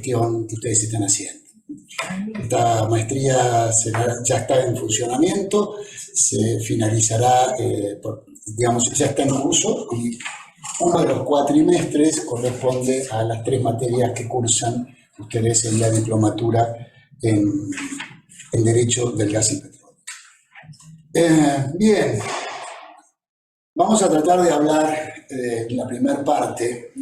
gestión que ustedes están haciendo. Esta maestría ya está en funcionamiento, se finalizará, digamos, ya está en curso, y uno de los cuatrimestres corresponde a las 3 materias que cursan ustedes en la diplomatura en Derecho del Gas y Petróleo. Bien, vamos a tratar de hablar en la primera parte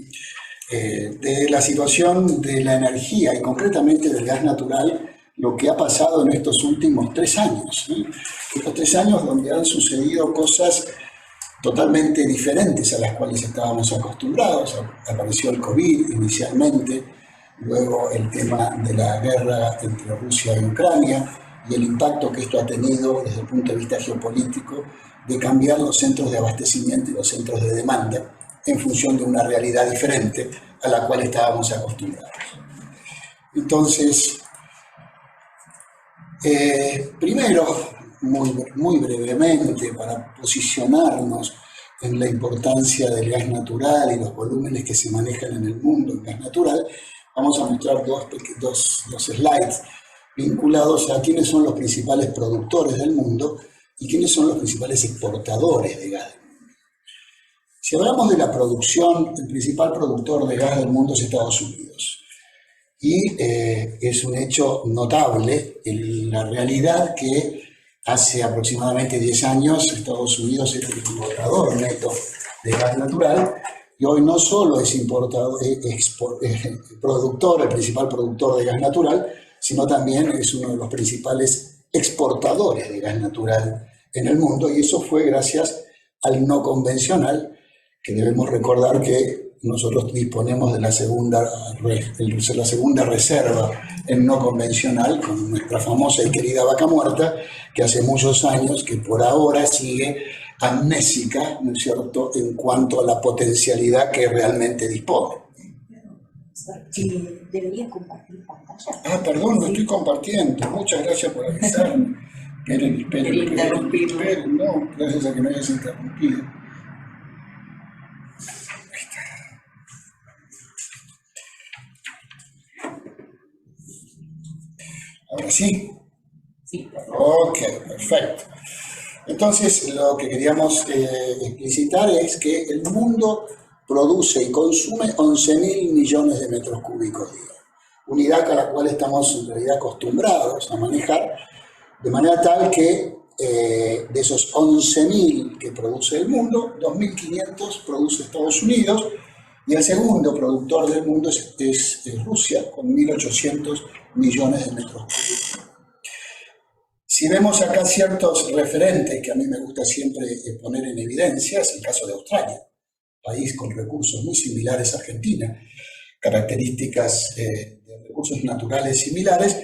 de la situación de la energía y concretamente del gas natural, lo que ha pasado en estos últimos 3 años. Estos 3 años donde han sucedido cosas totalmente diferentes a las cuales estábamos acostumbrados. Apareció el COVID inicialmente, luego el tema de la guerra entre Rusia y Ucrania y el impacto que esto ha tenido desde el punto de vista geopolítico de cambiar los centros de abastecimiento y los centros de demanda en función de una realidad diferente a la cual estábamos acostumbrados. Entonces, primero, muy brevemente, para posicionarnos en la importancia del gas natural y los volúmenes que se manejan en el mundo en gas natural, vamos a mostrar dos slides vinculados a quiénes son los principales productores del mundo y quiénes son los principales exportadores de gas. Si hablamos de la producción, el principal productor de gas del mundo es Estados Unidos. Y es un hecho notable en la realidad que hace aproximadamente 10 años Estados Unidos era el importador neto de gas natural y hoy no solo es productor, el principal productor de gas natural, sino también es uno de los principales exportadores de gas natural en el mundo, y eso fue gracias al no convencional, que debemos recordar que nosotros disponemos de la segunda reserva en no convencional, con nuestra famosa y querida Vaca Muerta, que hace muchos años que por ahora sigue amnésica, ¿no es cierto?, en cuanto a la potencialidad que realmente dispone. Debería compartir pantalla. Perdón, lo estoy compartiendo. Muchas gracias por avisarme. Esperen. No, gracias a que me hayas interrumpido. ¿Ahora sí? Sí. Ok, perfecto. Entonces, lo que queríamos explicitar es que el mundo produce y consume 11.000 millones de metros cúbicos día, unidad a la cual estamos en realidad acostumbrados a manejar, de manera tal que de esos 11.000 que produce el mundo, 2.500 produce Estados Unidos, y el segundo productor del mundo es Rusia, con 1.800 millones de metros cúbicos. Si vemos acá ciertos referentes que a mí me gusta siempre poner en evidencia, es el caso de Australia, país con recursos muy similares a Argentina, características de recursos naturales similares,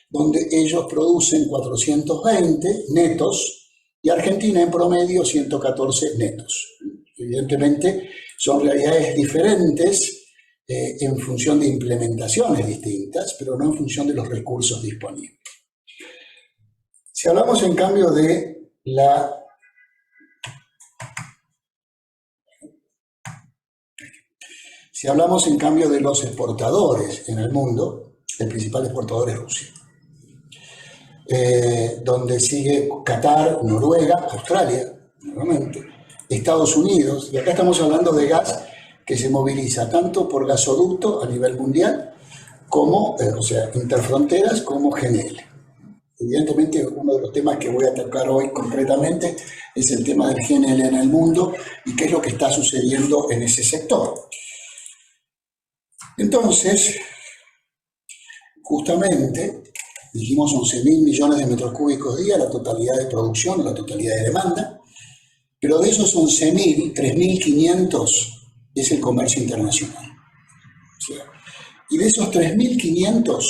donde ellos producen 420 netos y Argentina en promedio 114 netos. Evidentemente son realidades diferentes en función de implementaciones distintas, pero no en función de los recursos disponibles. Si hablamos en cambio de los exportadores en el mundo, el principal exportador es Rusia, donde sigue Qatar, Noruega, Australia, nuevamente, Estados Unidos, y acá estamos hablando de gas que se moviliza tanto por gasoducto a nivel mundial, como, o sea, interfronteras, como GNL. Evidentemente, uno de los temas que voy a tocar hoy concretamente es el tema del GNL en el mundo y qué es lo que está sucediendo en ese sector. Entonces, justamente, dijimos 11.000 millones de metros cúbicos día, la totalidad de producción, la totalidad de demanda, pero de esos 11.000, 3.500 es el comercio internacional. O sea, y de esos 3.500,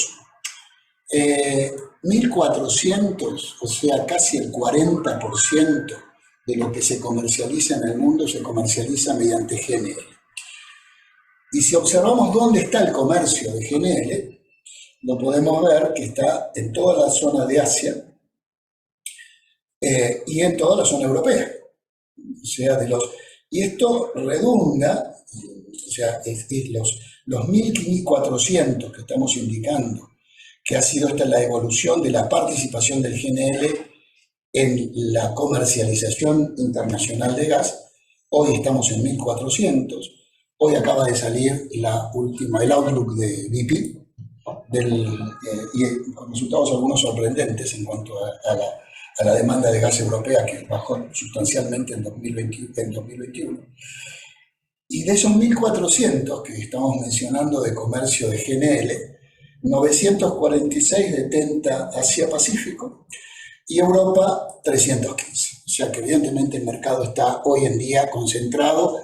1.400, o sea, casi el 40% de lo que se comercializa en el mundo se comercializa mediante GNL. Y si observamos dónde está el comercio de GNL, lo podemos ver que está en toda la zona de Asia y en toda la zona europea. O sea, y esto redunda, o sea, Los 1.400 que estamos indicando, que ha sido esta la evolución de la participación del GNL en la comercialización internacional de gas, hoy estamos en 1.400. Hoy acaba de salir el outlook de BP, y con resultados algunos sorprendentes en cuanto a la demanda de gas europea, que bajó sustancialmente en 2021. Y de esos 1.400 que estamos mencionando de comercio de GNL, 946 detenta Asia-Pacífico y Europa 315. O sea que evidentemente el mercado está hoy en día concentrado,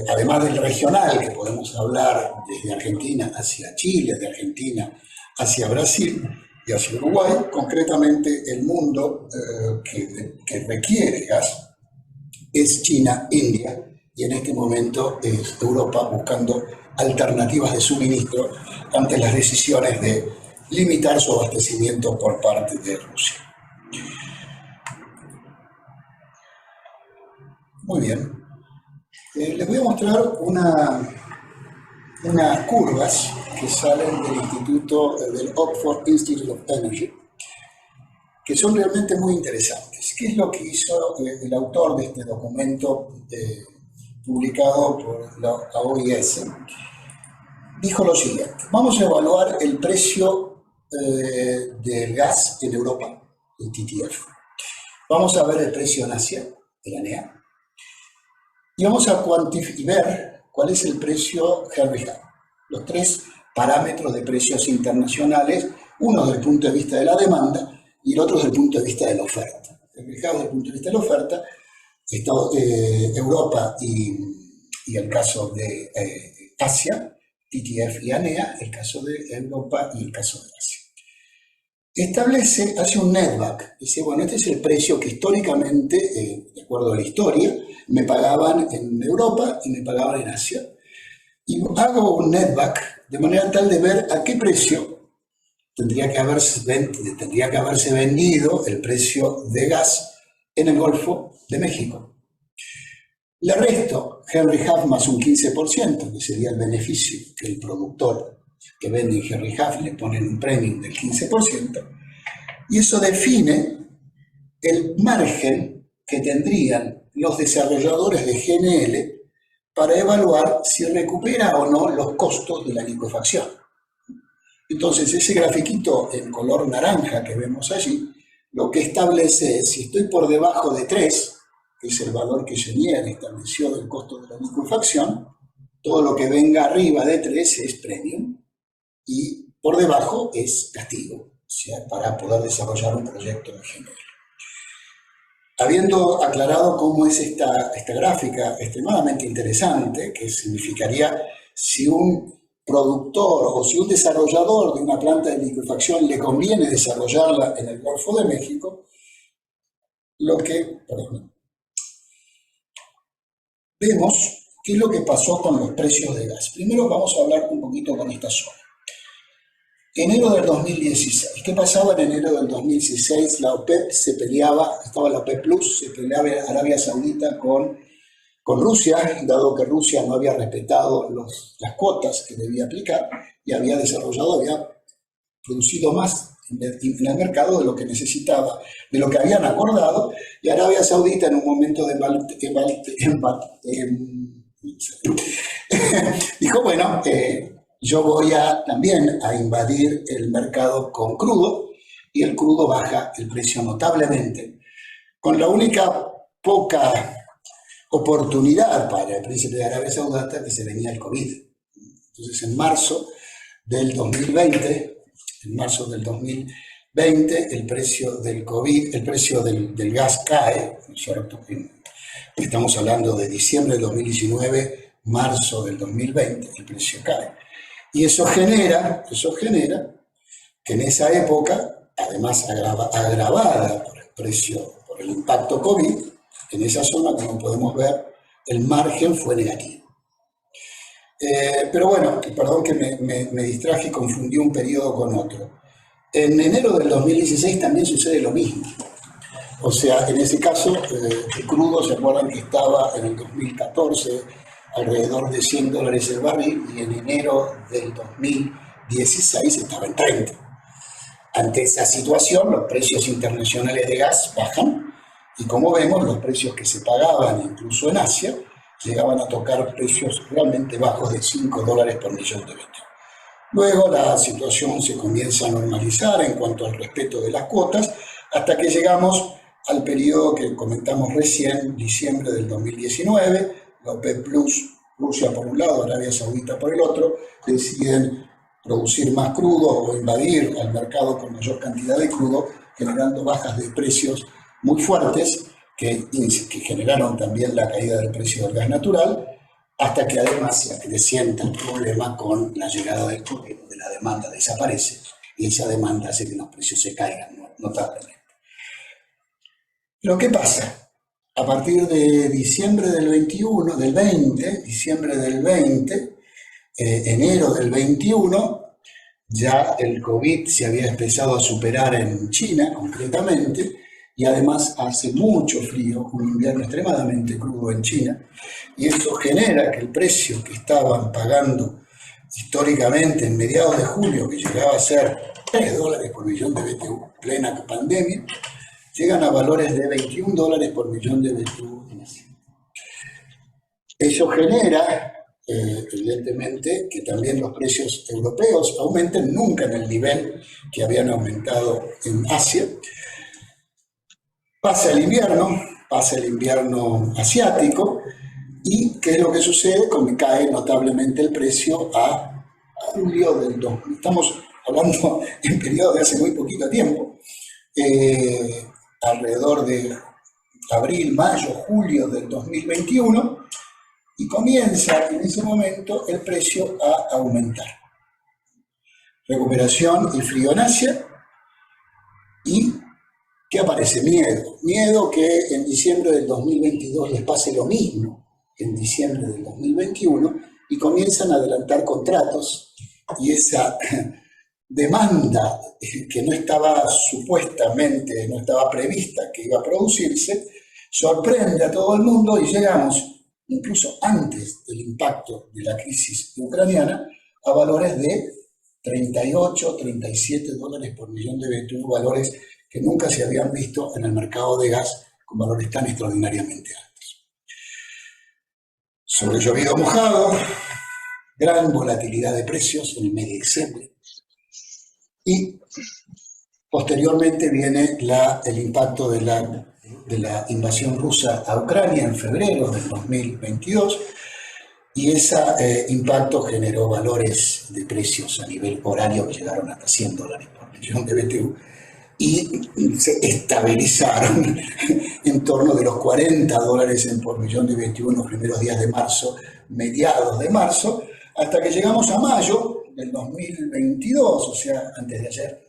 además del regional, que podemos hablar desde Argentina hacia Chile, de Argentina hacia Brasil y hacia Uruguay. Concretamente el mundo que requiere gas es China, India, y en este momento es Europa buscando alternativas de suministro ante las decisiones de limitar su abastecimiento por parte de Rusia. Muy bien. Les voy a mostrar unas curvas que salen del Instituto del Oxford Institute of Energy, que son realmente muy interesantes. ¿Qué es lo que hizo el autor de este documento publicado por la OIS? Dijo lo siguiente: vamos a evaluar el precio del gas en Europa, el TTF. Vamos a ver el precio en Asia, el ANEA. Y vamos a ver cuál es el precio Henry Hub. Los tres parámetros de precios internacionales, uno desde el punto de vista de la demanda y el otro desde el punto de vista de la oferta. Henry Hub desde el punto de vista de la oferta, Europa y el caso de Asia, TTF y ANEA, el caso de Europa y el caso de Asia. Hace un netback, dice, bueno, este es el precio que históricamente, de acuerdo a la historia, me pagaban en Europa y me pagaban en Asia. Y hago un netback de manera tal de ver a qué precio tendría que haberse vendido el precio de gas en el Golfo de México. Le resto Henry Hub más un 15%, que sería el beneficio que el productor que vende en Henry Hub le pone un premium del 15%, y eso define el margen que tendrían los desarrolladores de GNL para evaluar si recupera o no los costos de la licuefacción. Entonces, ese grafiquito en color naranja que vemos allí, lo que establece es si estoy por debajo de 3, que es el valor que Cheniere estableció del costo de la licuefacción, todo lo que venga arriba de 3 es premium y por debajo es castigo, o sea, para poder desarrollar un proyecto de GNL. Habiendo aclarado cómo es esta gráfica extremadamente interesante, que significaría si un productor o si un desarrollador de una planta de licuefacción le conviene desarrollarla en el Golfo de México, vemos qué es lo que pasó con los precios de gas. Primero vamos a hablar un poquito con esta zona. Enero del 2016. ¿Qué pasaba en enero del 2016? La OPEP se peleaba, estaba la OPEP Plus, se peleaba Arabia Saudita con Rusia, dado que Rusia no había respetado las cuotas que debía aplicar y había producido más en el mercado de lo que necesitaba, de lo que habían acordado, y Arabia Saudita en un momento de dijo, bueno, yo voy también a invadir el mercado con crudo, y el crudo baja el precio notablemente, con la única poca oportunidad para el príncipe de Arabia Saudita que se venía el COVID. Entonces en marzo del 2020, el precio del COVID, el precio del gas cae, ¿no es cierto? Estamos hablando de diciembre del 2019, marzo del 2020, el precio cae. Y eso genera que en esa época, además agravada por el impacto COVID, en esa zona, como podemos ver, el margen fue negativo. Pero bueno, perdón que me distraje y confundí un periodo con otro. En enero del 2016 también sucede lo mismo. O sea, en ese caso, el crudo, ¿se acuerdan que estaba en el 2014 alrededor de $100 el barril y en enero del 2016 estaba en 30. Ante esa situación, los precios internacionales de gas bajan y, como vemos, los precios que se pagaban incluso en Asia llegaban a tocar precios realmente bajos de $5 por millón de BTU. Luego la situación se comienza a normalizar en cuanto al respeto de las cuotas, hasta que llegamos al periodo que comentamos recién, diciembre del 2019, la OPEP Plus, Rusia por un lado, Arabia Saudita por el otro, deciden producir más crudo o invadir al mercado con mayor cantidad de crudo, generando bajas de precios muy fuertes que generaron también la caída del precio del gas natural, hasta que además se acrecienta el problema con la llegada del COVID, donde la demanda desaparece y esa demanda hace que los precios se caigan notablemente. Pero ¿qué pasa? A partir de diciembre del 20, enero del 21, ya el COVID se había empezado a superar en China concretamente, y además hace mucho frío, un invierno extremadamente crudo en China, y eso genera que el precio que estaban pagando históricamente en mediados de julio, que llegaba a ser $3 por millón de BTU, plena pandemia, llegan a valores de $21 por millón de BTU en Asia. Eso genera, evidentemente, que también los precios europeos aumenten, nunca en el nivel que habían aumentado en Asia. Pasa el invierno asiático, y ¿qué es lo que sucede? Cae notablemente el precio a julio del 2000. Estamos hablando en periodo de hace muy poquito tiempo, alrededor de abril, mayo, julio del 2021, y comienza en ese momento el precio a aumentar. Recuperación y frío en Asia, y ¿qué aparece? Miedo que en diciembre del 2022 les pase lo mismo en diciembre del 2021, y comienzan a adelantar contratos, y esa demanda que no estaba prevista que iba a producirse, sorprende a todo el mundo, y llegamos, incluso antes del impacto de la crisis ucraniana, a valores de $38, $37 por millón de BTU, valores que nunca se habían visto en el mercado de gas con valores tan extraordinariamente altos. Sobre llovido mojado, gran volatilidad de precios en el mes de diciembre. Y posteriormente viene el impacto de la invasión rusa a Ucrania en febrero del 2022, y ese impacto generó valores de precios a nivel horario que llegaron hasta $100 por millón de BTU, y se estabilizaron en torno de los $40 por millón de BTU en los primeros días de marzo, mediados de marzo, hasta que llegamos a mayo del 2022, o sea, antes de ayer,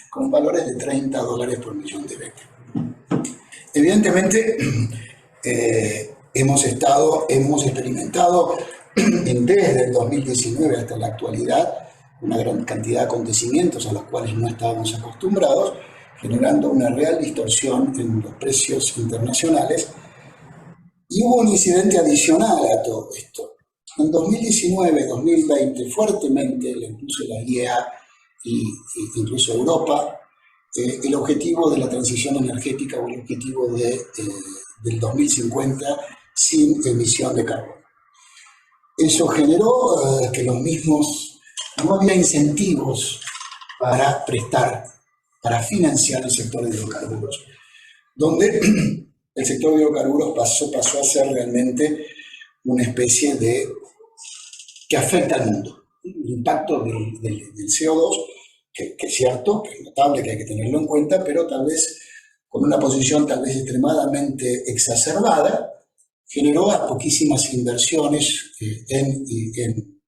con valores de $30 por millón de BTU. Evidentemente, hemos experimentado desde el 2019 hasta la actualidad una gran cantidad de acontecimientos a los cuales no estábamos acostumbrados, generando una real distorsión en los precios internacionales. Y hubo un incidente adicional a todo esto. En 2019-2020, fuertemente, incluso la IEA e incluso Europa, el objetivo de la transición energética, o el objetivo del 2050 sin emisión de carbono. Eso generó que no había incentivos para financiar el sector de hidrocarburos, donde el sector de hidrocarburos pasó a ser realmente una especie que afecta al mundo. El impacto del CO2, que es cierto, que es notable, que hay que tenerlo en cuenta, pero tal vez con una posición tal vez extremadamente exacerbada, generó a poquísimas inversiones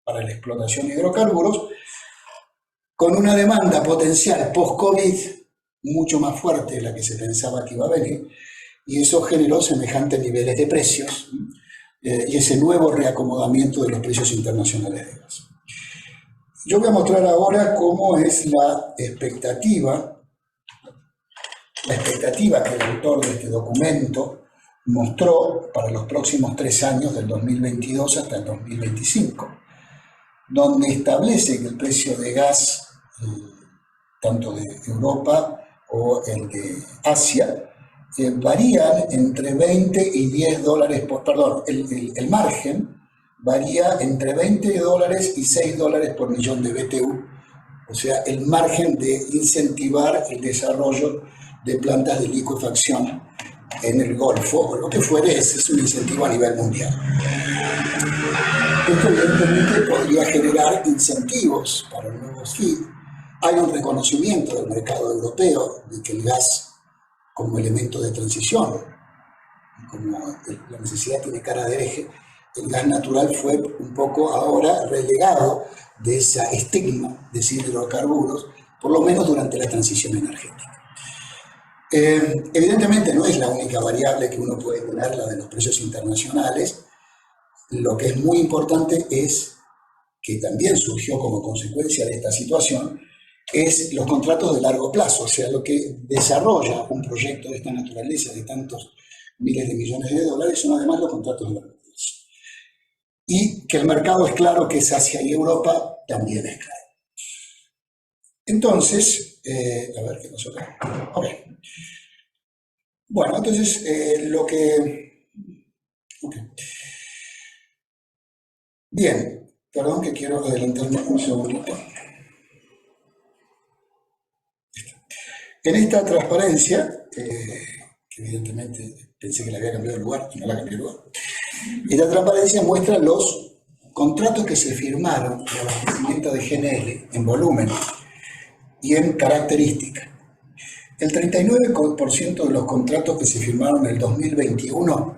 para la explotación de hidrocarburos, con una demanda potencial post-COVID mucho más fuerte de la que se pensaba que iba a venir, y eso generó semejantes niveles de precios y ese nuevo reacomodamiento de los precios internacionales de gas. Yo voy a mostrar ahora cómo es la expectativa que el autor de este documento mostró para los próximos 3 años, del 2022 hasta el 2025, donde establece que el precio de gas, tanto de Europa o el de Asia, varían entre 20 y 10 dólares, el margen varía entre 20 dólares y 6 dólares por millón de BTU, o sea, el margen de incentivar el desarrollo de plantas de licuefacción en el Golfo, o lo que fuere, ese es un incentivo a nivel mundial. Esto evidentemente podría generar incentivos para nuevos FID. Hay un reconocimiento del mercado europeo de que el gas como elemento de transición, como la necesidad tiene cara de eje, el gas natural fue un poco ahora relegado de esa estigma de hidrocarburos, por lo menos durante la transición energética. Evidentemente no es la única variable que uno puede tener, la de los precios internacionales. Lo que es muy importante es, que también surgió como consecuencia de esta situación, es los contratos de largo plazo, o sea, lo que desarrolla un proyecto de esta naturaleza de tantos miles de millones de dólares son además los contratos de largo plazo. Y que el mercado es claro que es Asia y Europa, también es claro. Entonces, a ver qué pasó acá. Ok. Bueno, entonces lo que... Okay. Bien, perdón que quiero adelantarme un segundito. En esta transparencia, que evidentemente pensé que la había cambiado de lugar y no la cambié de lugar, esta transparencia muestra los contratos que se firmaron de abastecimiento de GNL en volumen y en característica. El 39% de los contratos que se firmaron en el 2021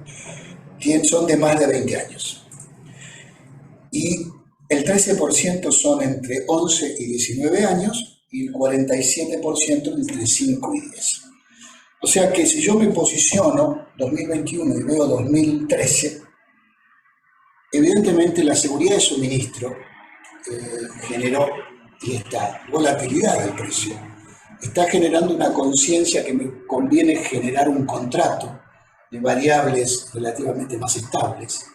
son de más de 20 años. Y el 13% son entre 11 y 19 años y el 47% entre 5 y 10. O sea que si yo me posiciono 2021 y veo 2013, evidentemente la seguridad de suministro generó, y esta volatilidad del precio está generando una conciencia que me conviene generar un contrato de variables relativamente más estables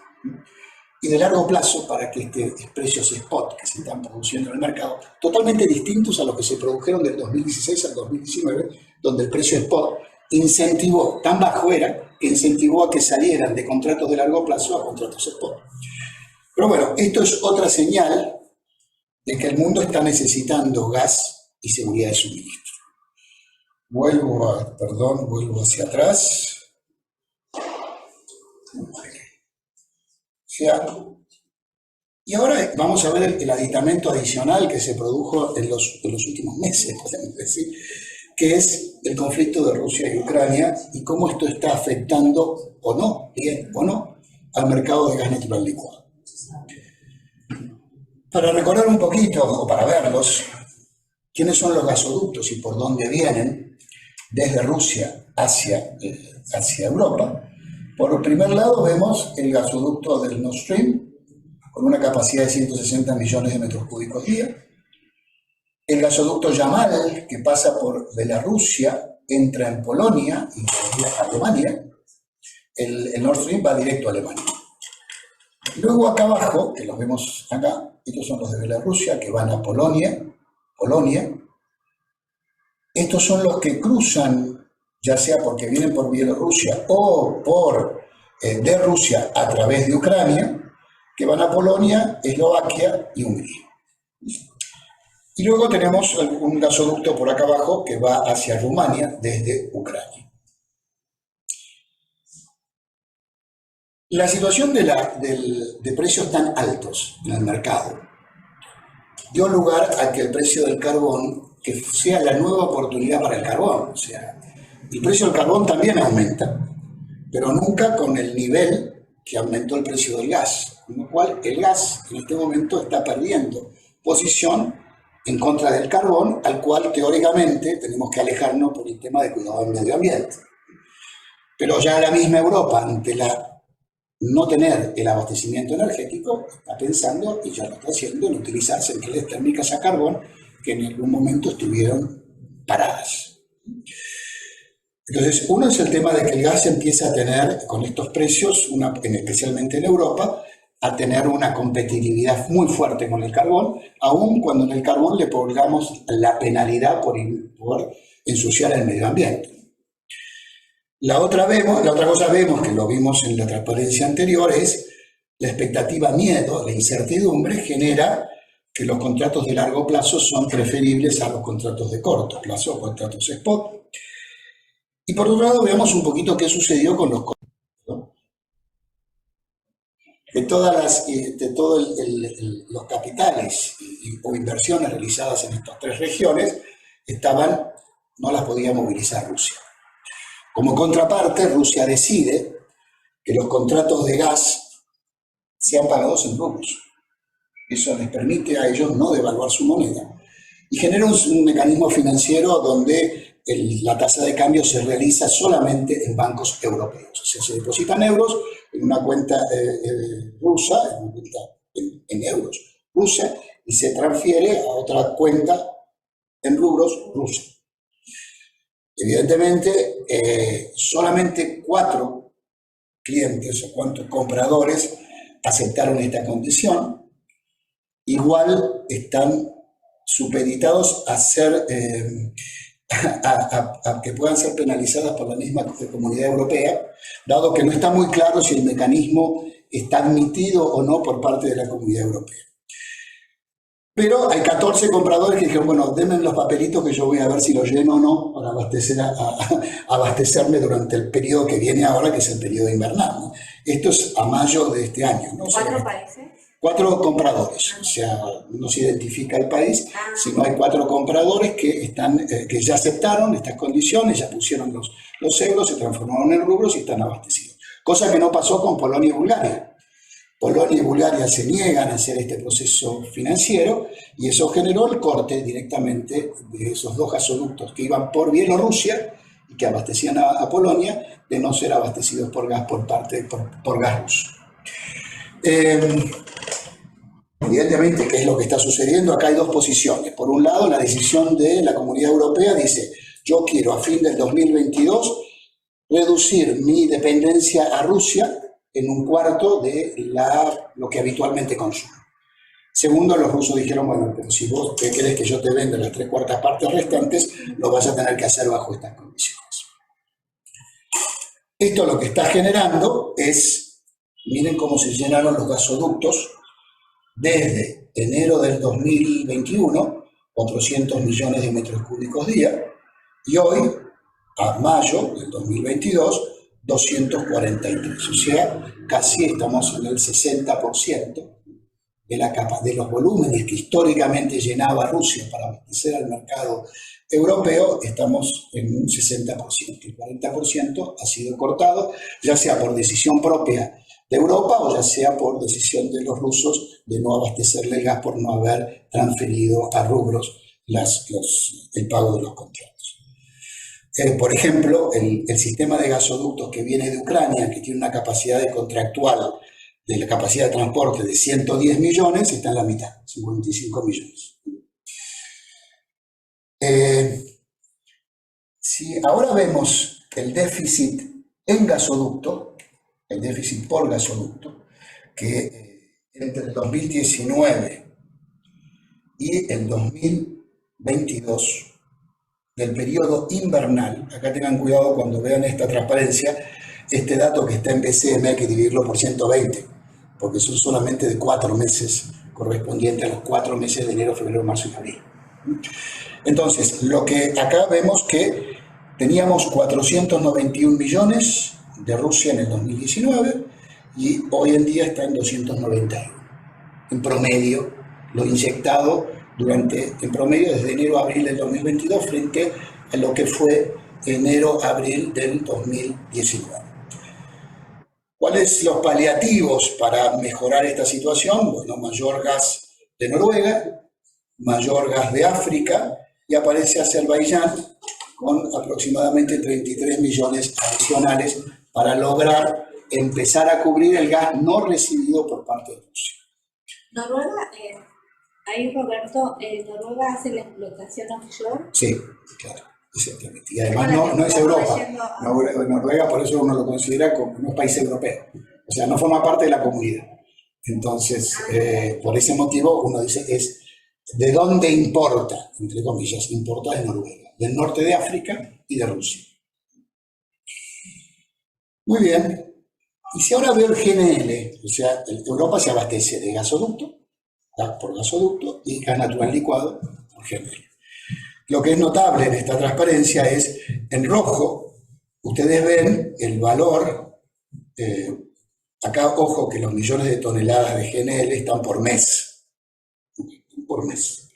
y de largo plazo para que estos precios spot que se están produciendo en el mercado, totalmente distintos a los que se produjeron del 2016 al 2019, donde el precio spot incentivó, tan bajo era, que incentivó a que salieran de contratos de largo plazo a contratos spot. Pero bueno, esto es otra señal de que el mundo está necesitando gas y seguridad de suministro. Vuelvo hacia atrás. Y ahora vamos a ver el aditamento adicional que se produjo en los últimos meses, podemos decir, que es el conflicto de Rusia y Ucrania y cómo esto está afectando o no, bien o no, al mercado de gas natural licuado. Para recordar un poquito, o para verlos, quiénes son los gasoductos y por dónde vienen desde Rusia hacia Europa. Por el primer lado vemos el gasoducto del Nord Stream, con una capacidad de 160 millones de metros cúbicos día. El gasoducto Yamal, que pasa por Bielorrusia, entra en Polonia y a Alemania. El Nord Stream va directo a Alemania. Luego acá abajo, que los vemos acá, estos son los de Bielorrusia, que van a Polonia. Estos son los que cruzan, ya sea porque vienen por Bielorrusia o de Rusia a través de Ucrania, que van a Polonia, Eslovaquia y Hungría. Y luego tenemos un gasoducto por acá abajo que va hacia Rumania desde Ucrania. La situación de precios tan altos en el mercado dio lugar a que el precio del carbón, que sea la nueva oportunidad para el carbón, o sea, el precio del carbón también aumenta, pero nunca con el nivel que aumentó el precio del gas, con lo cual el gas en este momento está perdiendo posición en contra del carbón, al cual teóricamente tenemos que alejarnos por el tema de cuidado del medio ambiente. Pero ya la misma Europa, ante no tener el abastecimiento energético, está pensando, y ya lo está haciendo, en utilizar centrales térmicas a carbón que en algún momento estuvieron paradas. Entonces, uno es el tema de que el gas empieza a tener, con estos precios, especialmente en Europa, a tener una competitividad muy fuerte con el carbón, aun cuando en el carbón le pongamos la penalidad por ensuciar el medio ambiente. La otra cosa vemos, que lo vimos en la transparencia anterior, es la expectativa miedo, la incertidumbre genera que los contratos de largo plazo son preferibles a los contratos de corto plazo o contratos spot. Y por otro lado, veamos un poquito qué sucedió con los contratos, ¿no? De todos los capitales o inversiones realizadas en estas tres regiones no las podía movilizar Rusia. Como contraparte, Rusia decide que los contratos de gas sean pagados en rublos. Eso les permite a ellos no devaluar su moneda. Y genera un mecanismo financiero donde la tasa de cambio se realiza solamente en bancos europeos. O sea, se depositan euros en una cuenta rusa, en una cuenta en euros rusa, y se transfiere a otra cuenta en rubros rusa. Evidentemente, solamente 4 clientes o 4 compradores aceptaron esta condición. Igual están supeditados a que puedan ser penalizadas por la misma Comunidad Europea, dado que no está muy claro si el mecanismo está admitido o no por parte de la Comunidad Europea. Pero hay 14 compradores que dijeron, bueno, denme los papelitos que yo voy a ver si los lleno o no para abastecerme durante el periodo que viene ahora, que es el periodo invernal, ¿no? Esto es a mayo de este año, ¿no? ¿4 países? 4 compradores, o sea, no se identifica el país, sino hay 4 compradores que ya aceptaron estas condiciones, ya pusieron los euros, se transformaron en rublos y están abastecidos. Cosa que no pasó con Polonia y Bulgaria. Polonia y Bulgaria se niegan a hacer este proceso financiero y eso generó el corte directamente de esos 2 gasoductos que iban por Bielorrusia y que abastecían a Polonia, de no ser abastecidos por gas por gas ruso. Evidentemente, ¿qué es lo que está sucediendo? Acá hay 2 posiciones. Por un lado, la decisión de la Comunidad Europea dice, yo quiero a fin del 2022 reducir mi dependencia a Rusia en 1/4 de lo que habitualmente consumo. Segundo, los rusos dijeron, bueno, pero si vos querés que yo te venda las 3/4 partes restantes, lo vas a tener que hacer bajo estas condiciones. Esto lo que está generando es, miren cómo se llenaron los gasoductos desde enero del 2021, 400 millones de metros cúbicos día, y hoy, a mayo del 2022, 243. O sea, casi estamos en el 60% de los volúmenes que históricamente llenaba Rusia para abastecer al mercado europeo, estamos en un 60%. El 40% ha sido cortado, ya sea por decisión propia de Europa o ya sea por decisión de los rusos de no abastecerle el gas por no haber transferido a rubros el pago de los contratos. Por ejemplo, el sistema de gasoductos que viene de Ucrania, que tiene una capacidad contractual de la capacidad de transporte de 110 millones, está en la mitad, 55 millones. Si ahora vemos el déficit en gasoducto, el déficit por gasoducto, que entre el 2019 y el 2022, del periodo invernal, acá tengan cuidado cuando vean esta transparencia, este dato que está en BCM hay que dividirlo por 120, porque son solamente de 4 meses, correspondientes a los 4 meses de enero, febrero, marzo y abril. Entonces, lo que acá vemos que teníamos 491 millones de Rusia en el 2019 y hoy en día está en 291. En promedio, lo inyectado en promedio desde enero a abril del 2022 frente a lo que fue enero-abril del 2019. ¿Cuáles son los paliativos para mejorar esta situación? Bueno, mayor gas de Noruega, mayor gas de África y aparece Azerbaiyán con aproximadamente 33 millones adicionales para lograr empezar a cubrir el gas no recibido por parte de Rusia. Noruega, ahí Roberto, ¿Noruega hace la explotación offshore? Sí, claro. Exactamente. Y además no es Europa. Noruega, por eso uno lo considera como un país europeo. O sea, no forma parte de la comunidad. Entonces, por ese motivo, uno dice, ¿de dónde importa? Entre comillas, importa de Noruega, del norte de África y de Rusia. Muy bien. Y si ahora veo el GNL, o sea, Europa se abastece de gasoducto, por gasoducto, y gas natural licuado por GNL. Lo que es notable en esta transparencia es, en rojo, ustedes ven el valor, acá ojo que los millones de toneladas de GNL están por mes. Por mes.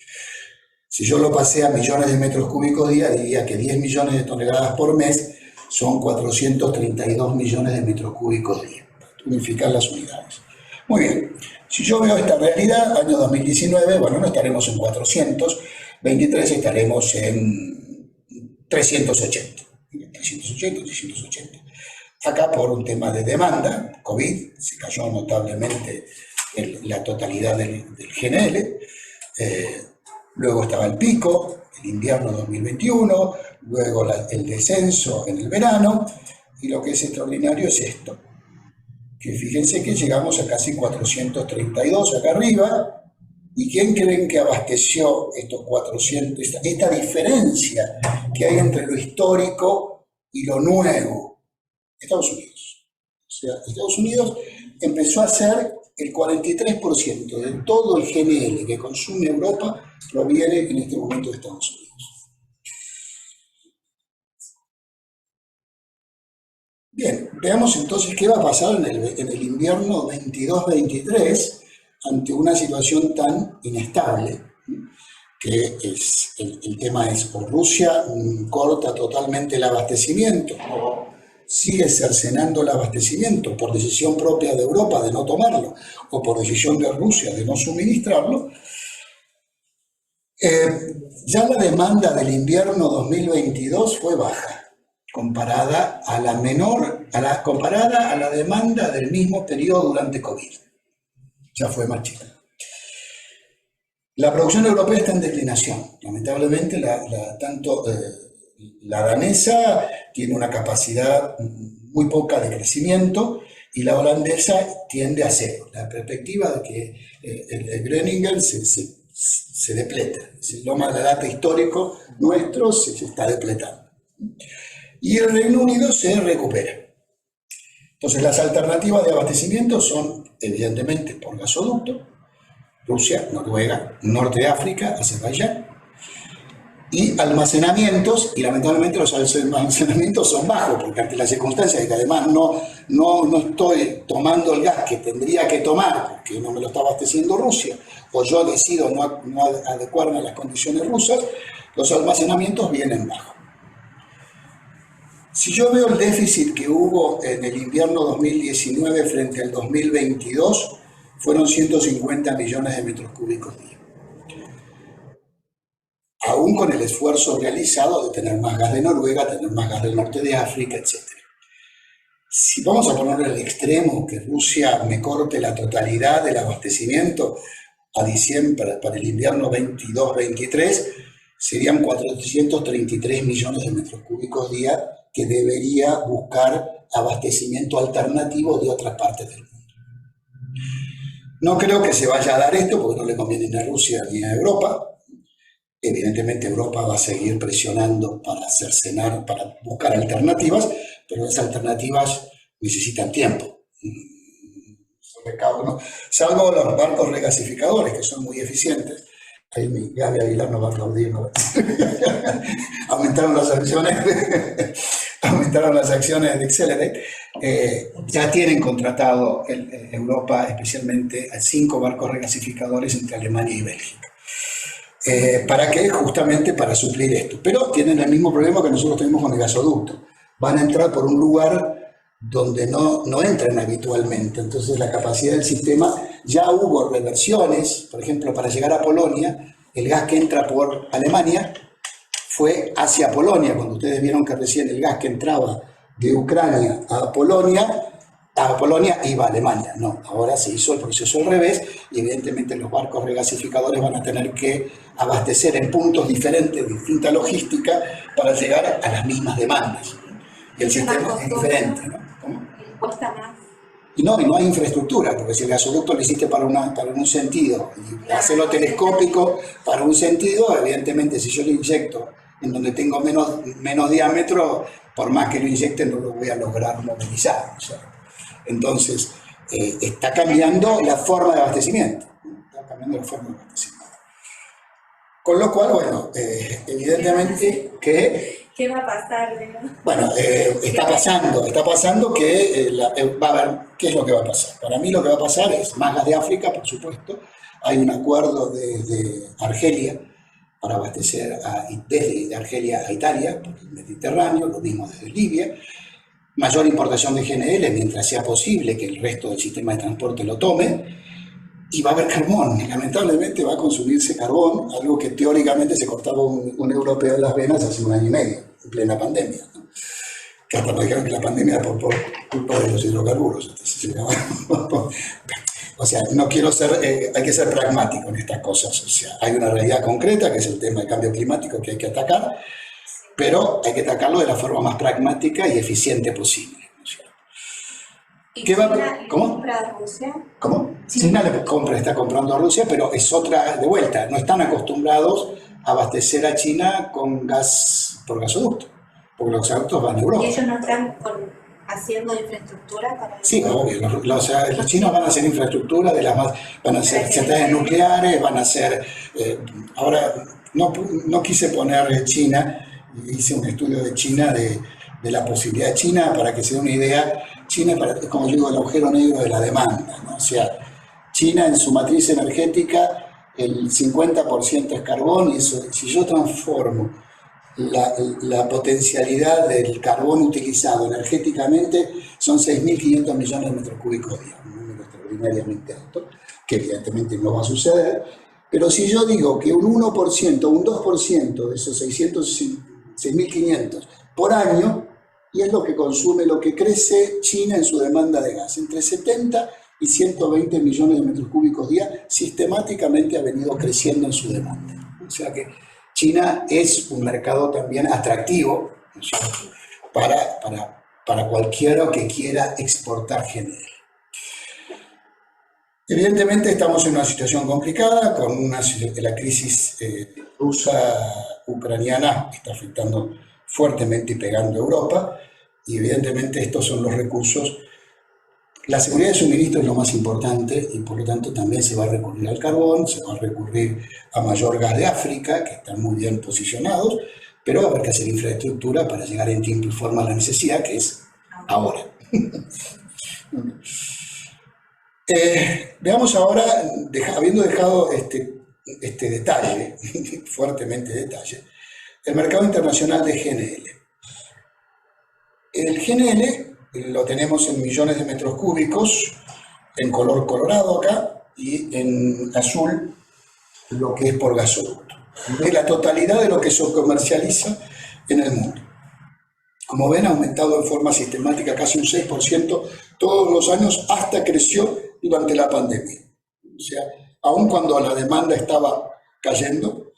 Si yo lo pasé a millones de metros cúbicos día, diría que 10 millones de toneladas por mes son 432 millones de metros cúbicos día. Para unificar las unidades. Muy bien. Si yo veo esta realidad, año 2019, bueno, no estaremos en 400, 23 estaremos en 380. 380. Acá por un tema de demanda, COVID, se cayó notablemente la totalidad del GNL. Luego estaba el pico, el invierno 2021, luego el descenso en el verano, y lo que es extraordinario es esto, que fíjense que llegamos a casi 432 acá arriba, y ¿quién creen que abasteció estos 400, esta diferencia que hay entre lo histórico y lo nuevo? Estados Unidos. O sea, Estados Unidos empezó a ser el 43% de todo el GNL que consume Europa proviene en este momento de Estados Unidos. Bien, veamos entonces qué va a pasar en el invierno 22-23 ante una situación tan inestable, que es, el tema es o Rusia corta totalmente el abastecimiento o sigue cercenando el abastecimiento por decisión propia de Europa de no tomarlo o por decisión de Rusia de no suministrarlo. Ya la demanda del invierno 2022 fue baja comparada a la demanda del mismo periodo durante COVID. Ya fue más chica. La producción europea está en declinación. Lamentablemente, la danesa tiene una capacidad muy poca de crecimiento y la holandesa tiende a cero. La perspectiva de que el Groningen se depleta. El loma de la data histórico nuestro se está depletando. Y el Reino Unido se recupera. Entonces, las alternativas de abastecimiento son, evidentemente, por gasoducto, Rusia, Noruega, Norte de África, Azerbaiyán, y almacenamientos, y lamentablemente los almacenamientos son bajos, porque ante las circunstancias de que además no estoy tomando el gas que tendría que tomar, porque no me lo está abasteciendo Rusia, o yo decido no adecuarme a las condiciones rusas, los almacenamientos vienen bajos. Si yo veo el déficit que hubo en el invierno 2019 frente al 2022, fueron 150 millones de metros cúbicos día. Aún con el esfuerzo realizado de tener más gas de Noruega, tener más gas del norte de África, etc. Si vamos a poner el extremo, que Rusia me corte la totalidad del abastecimiento a diciembre para el invierno 22-23, serían 433 millones de metros cúbicos día que debería buscar abastecimiento alternativo de otras partes del mundo. No creo que se vaya a dar esto porque no le conviene ni a Rusia ni a Europa. Evidentemente Europa va a seguir presionando para cercenar, para buscar alternativas, pero las alternativas necesitan tiempo. Salvo los barcos regasificadores, que son muy eficientes. Ahí mi Gaby Aguilar nos va a aplaudir, ¿no? aumentaron las acciones de Accelerate. Ya tienen contratado Europa, especialmente a 5 barcos regasificadores entre Alemania y Bélgica. ¿Para qué? Justamente para suplir esto. Pero tienen el mismo problema que nosotros tenemos con el gasoducto. Van a entrar por un lugar donde no entran habitualmente. Entonces la capacidad del sistema, ya hubo reversiones, por ejemplo, para llegar a Polonia, el gas que entra por Alemania fue hacia Polonia. Cuando ustedes vieron que recién el gas que entraba de Ucrania a Polonia a Polonia iba a Alemania. No, ahora se hizo el proceso al revés y evidentemente los barcos regasificadores van a tener que abastecer en puntos diferentes, distinta logística, para llegar a las mismas demandas. Y el sistema es diferente, ¿no? ¿Cómo? Cuesta más. Y no hay infraestructura, porque si el gasoducto lo hiciste para un sentido y hacerlo telescópico para un sentido, evidentemente si yo lo inyecto en donde tengo menos diámetro, por más que lo inyecte no lo voy a lograr movilizar. O sea, entonces, está cambiando la forma de abastecimiento. Está cambiando la forma de abastecimiento. Con lo cual, bueno, evidentemente que... ¿Qué va a pasar? ¿No? Bueno, está pasando que va a haber, ¿qué es lo que va a pasar? Para mí lo que va a pasar es más gas de África, por supuesto. Hay un acuerdo de Argelia para abastecer desde Argelia a Italia, por el Mediterráneo, lo mismo desde Libia. Mayor importación de GNL mientras sea posible que el resto del sistema de transporte lo tome. Y va a haber carbón, lamentablemente va a consumirse carbón, algo que teóricamente se cortaba un europeo en las venas hace 1 año y medio, en plena pandemia, ¿no? Que hasta nos dijeron que la pandemia era por culpa de los hidrocarburos. Entonces, o sea, no quiero ser, hay que ser pragmático en estas cosas. O sea, hay una realidad concreta que es el tema del cambio climático que hay que atacar, pero hay que atacarlo de la forma más pragmática y eficiente posible. ¿Y ¿Qué China va? ¿Cómo? compra a Rusia? ¿Cómo? China está comprando a Rusia, pero es otra, de vuelta, no están acostumbrados a abastecer a China con gas por gasoducto, porque los gasoductos van a Europa. ¿Y ellos no están haciendo infraestructura para eso? Sí, obvio, los chinos van a hacer infraestructura, van a hacer centrales nucleares, van a hacer... ahora, no quise poner China, hice un estudio de China, de la posibilidad de China, para que se dé una idea. China es, como yo digo, el agujero negro de la demanda, ¿no? O sea, China en su matriz energética, el 50% es carbón, y eso, si yo transformo la potencialidad del carbón utilizado energéticamente, son 6.500 millones de metros cúbicos día, un número extraordinariamente alto, que evidentemente no va a suceder. Pero si yo digo que un 1%, un 2% de esos 6.500 por año, y es lo que consume, lo que crece China en su demanda de gas, entre 70 y 120 millones de metros cúbicos día, sistemáticamente ha venido creciendo en su demanda. O sea que China es un mercado también atractivo, ¿no es cierto?, para cualquiera que quiera exportar GNL. Evidentemente estamos en una situación complicada, con la crisis rusa-ucraniana está afectando fuertemente y pegando a Europa, y evidentemente estos son los recursos. La seguridad de suministro es lo más importante y por lo tanto también se va a recurrir al carbón, se va a recurrir a mayor gas de África, que están muy bien posicionados, pero va a haber que hacer infraestructura para llegar en tiempo y forma a la necesidad, que es ahora. Veamos ahora, habiendo dejado este detalle, fuertemente detalle, el mercado internacional de GNL. El GNL lo tenemos en millones de metros cúbicos, en color colorado acá, y en azul lo que es por gasoducto. Es la totalidad de lo que se comercializa en el mundo. Como ven, ha aumentado en forma sistemática casi un 6% todos los años, hasta creció durante la pandemia. O sea, aun cuando la demanda estaba cayendo,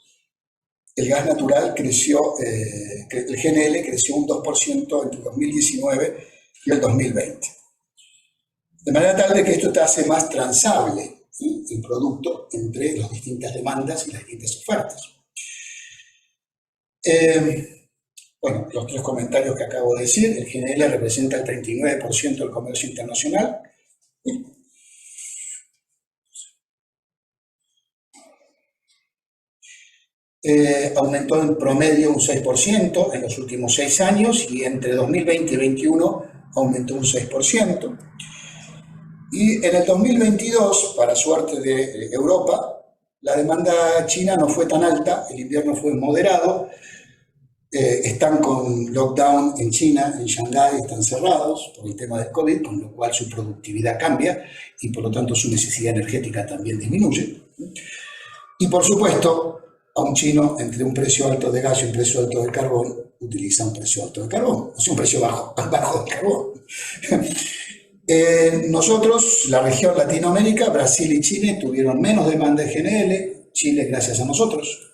el gas natural creció, el GNL creció un 2% entre 2019 y el 2020. De manera tal de que esto te hace más transable, ¿sí?, el producto entre las distintas demandas y las distintas ofertas. Bueno, los 3 comentarios que acabo de decir. El GNL representa el 39% del comercio internacional. Aumentó en promedio un 6% en los últimos 6 años y entre 2020 y 2021 aumentó un 6%. Y en el 2022, para suerte de Europa, la demanda china no fue tan alta, el invierno fue moderado, están con lockdown en China, en Shanghái, están cerrados por el tema del COVID, con lo cual su productividad cambia y por lo tanto su necesidad energética también disminuye. Y por supuesto, a un chino, entre un precio alto de gas y un precio alto de carbón, utiliza un precio alto de carbón, o sea, un precio bajo de carbón. Nosotros, la región Latinoamérica, Brasil y Chile tuvieron menos demanda de GNL. Chile, gracias a nosotros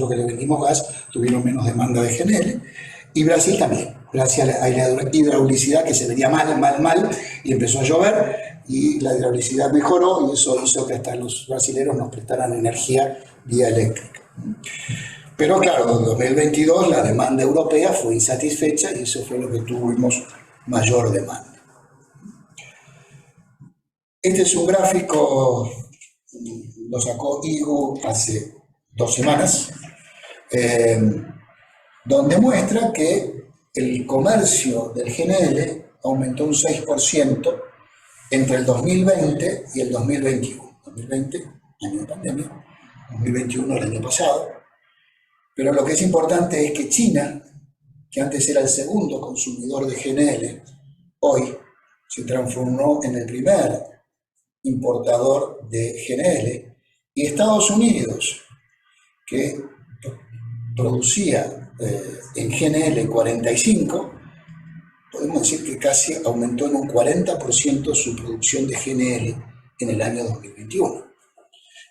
que le vendimos gas, tuvieron menos demanda de GNL. Y Brasil también, gracias a la hidraulicidad que se venía mal, y empezó a llover, y la hidraulicidad mejoró, y eso hizo que hasta los brasileños nos prestaran energía vía eléctrica. Pero claro, en 2022 la demanda europea fue insatisfecha y eso fue lo que tuvimos mayor demanda. Este es un gráfico, lo sacó IGU hace 2 semanas, donde muestra que el comercio del GNL aumentó un 6% entre el 2020 y el 2021. 2020, año de pandemia, 2021, el año pasado. Pero lo que es importante es que China, que antes era el segundo consumidor de GNL, hoy se transformó en el primer importador de GNL, y Estados Unidos, que producía en GNL 45, podemos decir que casi aumentó en un 40% su producción de GNL en el año 2021.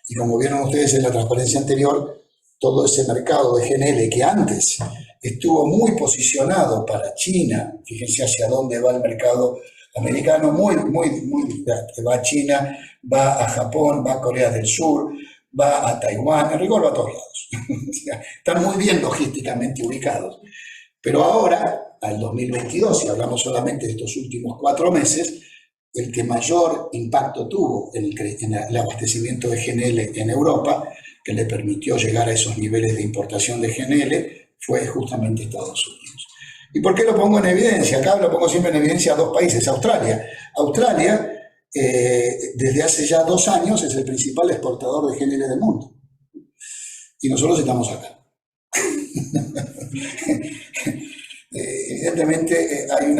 Y como vieron ustedes en la transparencia anterior, todo ese mercado de GNL que antes estuvo muy posicionado para China, fíjense hacia dónde va el mercado americano, va a China, va a Japón, va a Corea del Sur, va a Taiwán, en rigor va a todos lados. Están muy bien logísticamente ubicados. Pero ahora, al 2022, si hablamos solamente de estos últimos 4 meses, el que mayor impacto tuvo en el abastecimiento de GNL en Europa, que le permitió llegar a esos niveles de importación de GNL, fue justamente Estados Unidos. ¿Y por qué lo pongo en evidencia? Acá lo pongo siempre en evidencia a 2 países. Australia. Australia, desde hace ya 2 años, es el principal exportador de GNL del mundo. Y nosotros estamos acá. Evidentemente hay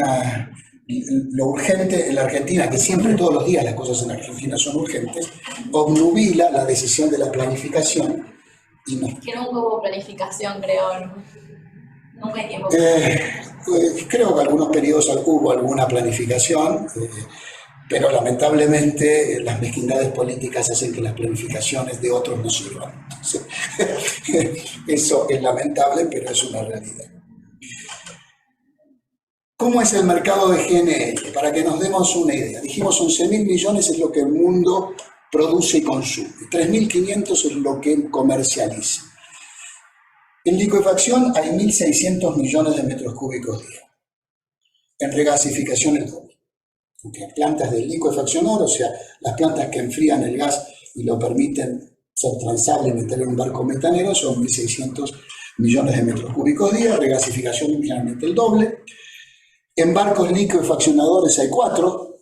lo urgente en la Argentina, que siempre todos los días las cosas en Argentina son urgentes, obnubila la decisión de la planificación. Y no. Que nunca hubo planificación, creo. Nunca hay tiempo. Creo que algunos periodos hubo alguna planificación, pero lamentablemente las mezquindades políticas hacen que las planificaciones de otros no sirvan. Eso es lamentable, pero es una realidad. ¿Cómo es el mercado de GNL? Para que nos demos una idea. Dijimos 11.000 millones es lo que el mundo produce y consume. 3.500 es lo que comercializa. En licuefacción hay 1.600 millones de metros cúbicos día. En regasificación el doble. Okay. Plantas de licuefaccionar, o sea, las plantas que enfrían el gas y lo permiten ser transable y meterlo en un barco metanero, son 1.600 millones de metros cúbicos día. Regasificación generalmente el doble. En barcos liquefaccionadores hay 4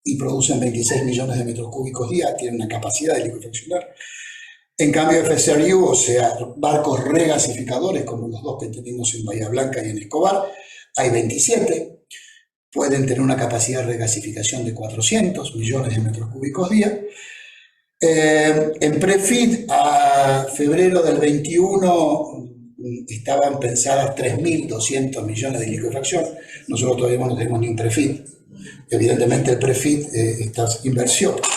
y producen 26 millones de metros cúbicos día, tienen una capacidad de liquefaccionar. En cambio, FSRU, o sea, barcos regasificadores, como los 2 que tenemos en Bahía Blanca y en Escobar, hay 27, pueden tener una capacidad de regasificación de 400 millones de metros cúbicos día. En Prefit, a febrero del 21, estaban pensadas 3.200 millones de liquefacción. Nosotros todavía no tenemos ni un Prefit. Evidentemente el Prefit, estas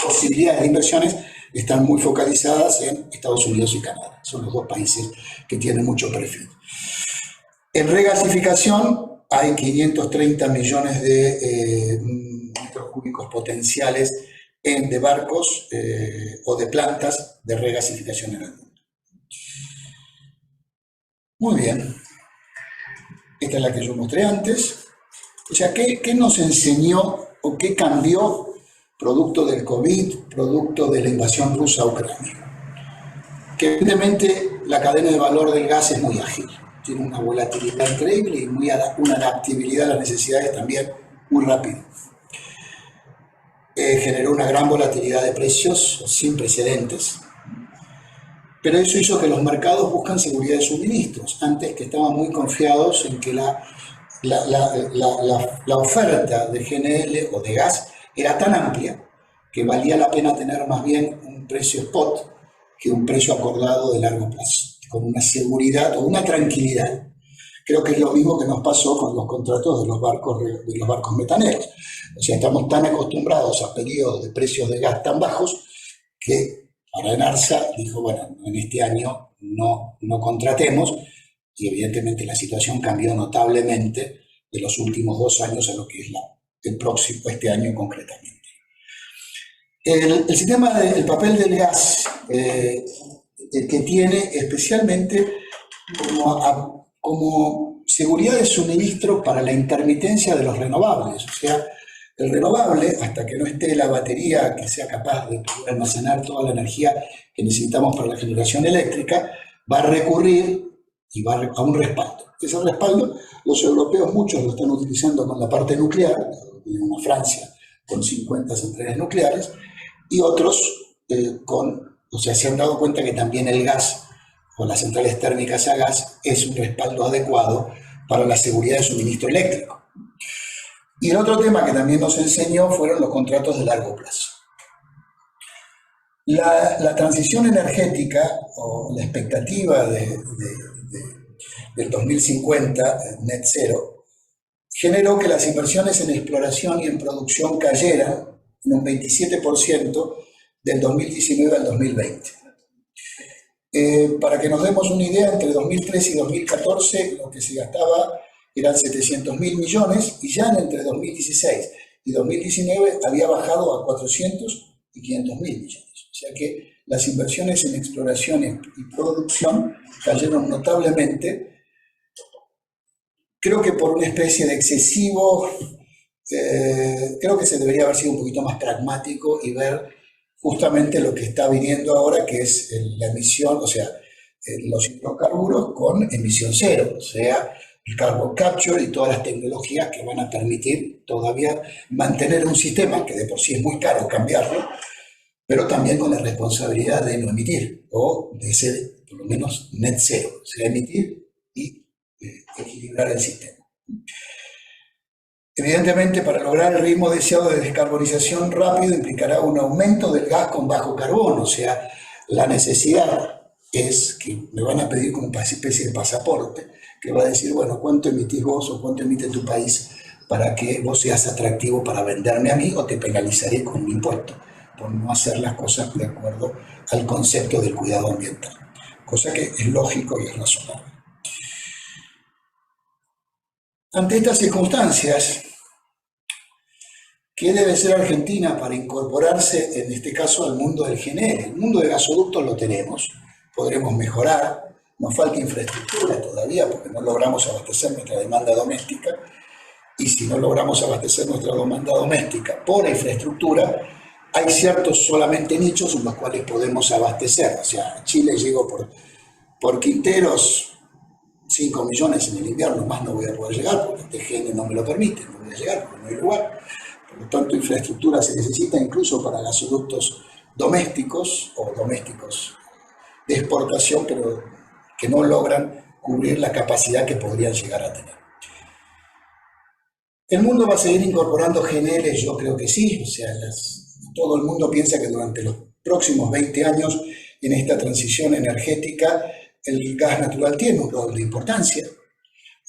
posibilidades de inversiones están muy focalizadas en Estados Unidos y Canadá. Son los 2 países que tienen mucho Prefit. En regasificación hay 530 millones de metros cúbicos potenciales de barcos o de plantas de regasificación en el mundo. Muy bien. Esta es la que yo mostré antes. O sea, ¿qué nos enseñó o qué cambió producto del COVID, producto de la invasión rusa a Ucrania? Que evidentemente la cadena de valor del gas es muy ágil. Tiene una volatilidad increíble y una adaptabilidad a las necesidades también muy rápida. Generó una gran volatilidad de precios sin precedentes. Pero eso hizo que los mercados buscan seguridad de suministros, antes que estaban muy confiados en que la oferta de GNL o de gas era tan amplia que valía la pena tener más bien un precio spot que un precio acordado de largo plazo, con una seguridad o una tranquilidad Creo que es lo mismo que nos pasó con los contratos de los barcos metaneros. O sea, estamos tan acostumbrados a periodos de precios de gas tan bajos que para Enarsa dijo, bueno, en este año no contratemos, y evidentemente la situación cambió notablemente de los últimos 2 años a lo que es el próximo, este año concretamente. El sistema del papel del gas que tiene especialmente como seguridad de suministro para la intermitencia de los renovables. O sea, el renovable, hasta que no esté la batería que sea capaz de poder almacenar toda la energía que necesitamos para la generación eléctrica, va a recurrir y va a un respaldo. Ese respaldo, los europeos muchos lo están utilizando con la parte nuclear, una Francia con 50 centrales nucleares, y otros se han dado cuenta que también el gas o las centrales térmicas a gas es un respaldo adecuado para la seguridad de suministro eléctrico. Y el otro tema que también nos enseñó fueron los contratos de largo plazo. La transición energética o la expectativa del 2050, net zero, generó que las inversiones en exploración y en producción cayeran en un 27% del 2019 al 2020. Para que nos demos una idea, entre 2013 y 2014 lo que se gastaba eran 700.000 millones y ya entre 2016 y 2019 había bajado a 400 y 500.000 millones. O sea que las inversiones en exploración y producción cayeron notablemente, creo que por una especie de excesivo, creo que se debería haber sido un poquito más pragmático y ver justamente lo que está viniendo ahora, que es la emisión, o sea, los hidrocarburos con emisión cero, o sea, el carbon capture y todas las tecnologías que van a permitir todavía mantener un sistema que de por sí es muy caro cambiarlo, pero también con la responsabilidad de no emitir, o de ser por lo menos net cero, o sea, emitir y equilibrar el sistema. Evidentemente, para lograr el ritmo deseado de descarbonización rápido implicará un aumento del gas con bajo carbono, o sea, la necesidad es que me van a pedir como una especie de pasaporte, que va a decir, bueno, ¿cuánto emitís vos o cuánto emite tu país para que vos seas atractivo para venderme a mí, o te penalizaré con un impuesto por no hacer las cosas de acuerdo al concepto del cuidado ambiental? Cosa que es lógico y es razonable. Ante estas circunstancias, ¿qué debe ser Argentina para incorporarse, en este caso, al mundo del GNL? El mundo de gasoductos lo tenemos, podremos mejorar, nos falta infraestructura todavía porque no logramos abastecer nuestra demanda doméstica, y si no logramos abastecer nuestra demanda doméstica por infraestructura, hay ciertos solamente nichos en los cuales podemos abastecer. O sea, Chile llegó por Quinteros, 5 millones en el invierno, más no voy a poder llegar porque este GN no me lo permite, no voy a llegar porque no hay lugar. Por lo tanto, infraestructura se necesita incluso para gasoductos domésticos o domésticos de exportación, pero que no logran cubrir la capacidad que podrían llegar a tener. ¿El mundo va a seguir incorporando GNL? Yo creo que sí. O sea, todo el mundo piensa que durante los próximos 20 años en esta transición energética el gas natural tiene un rol de importancia.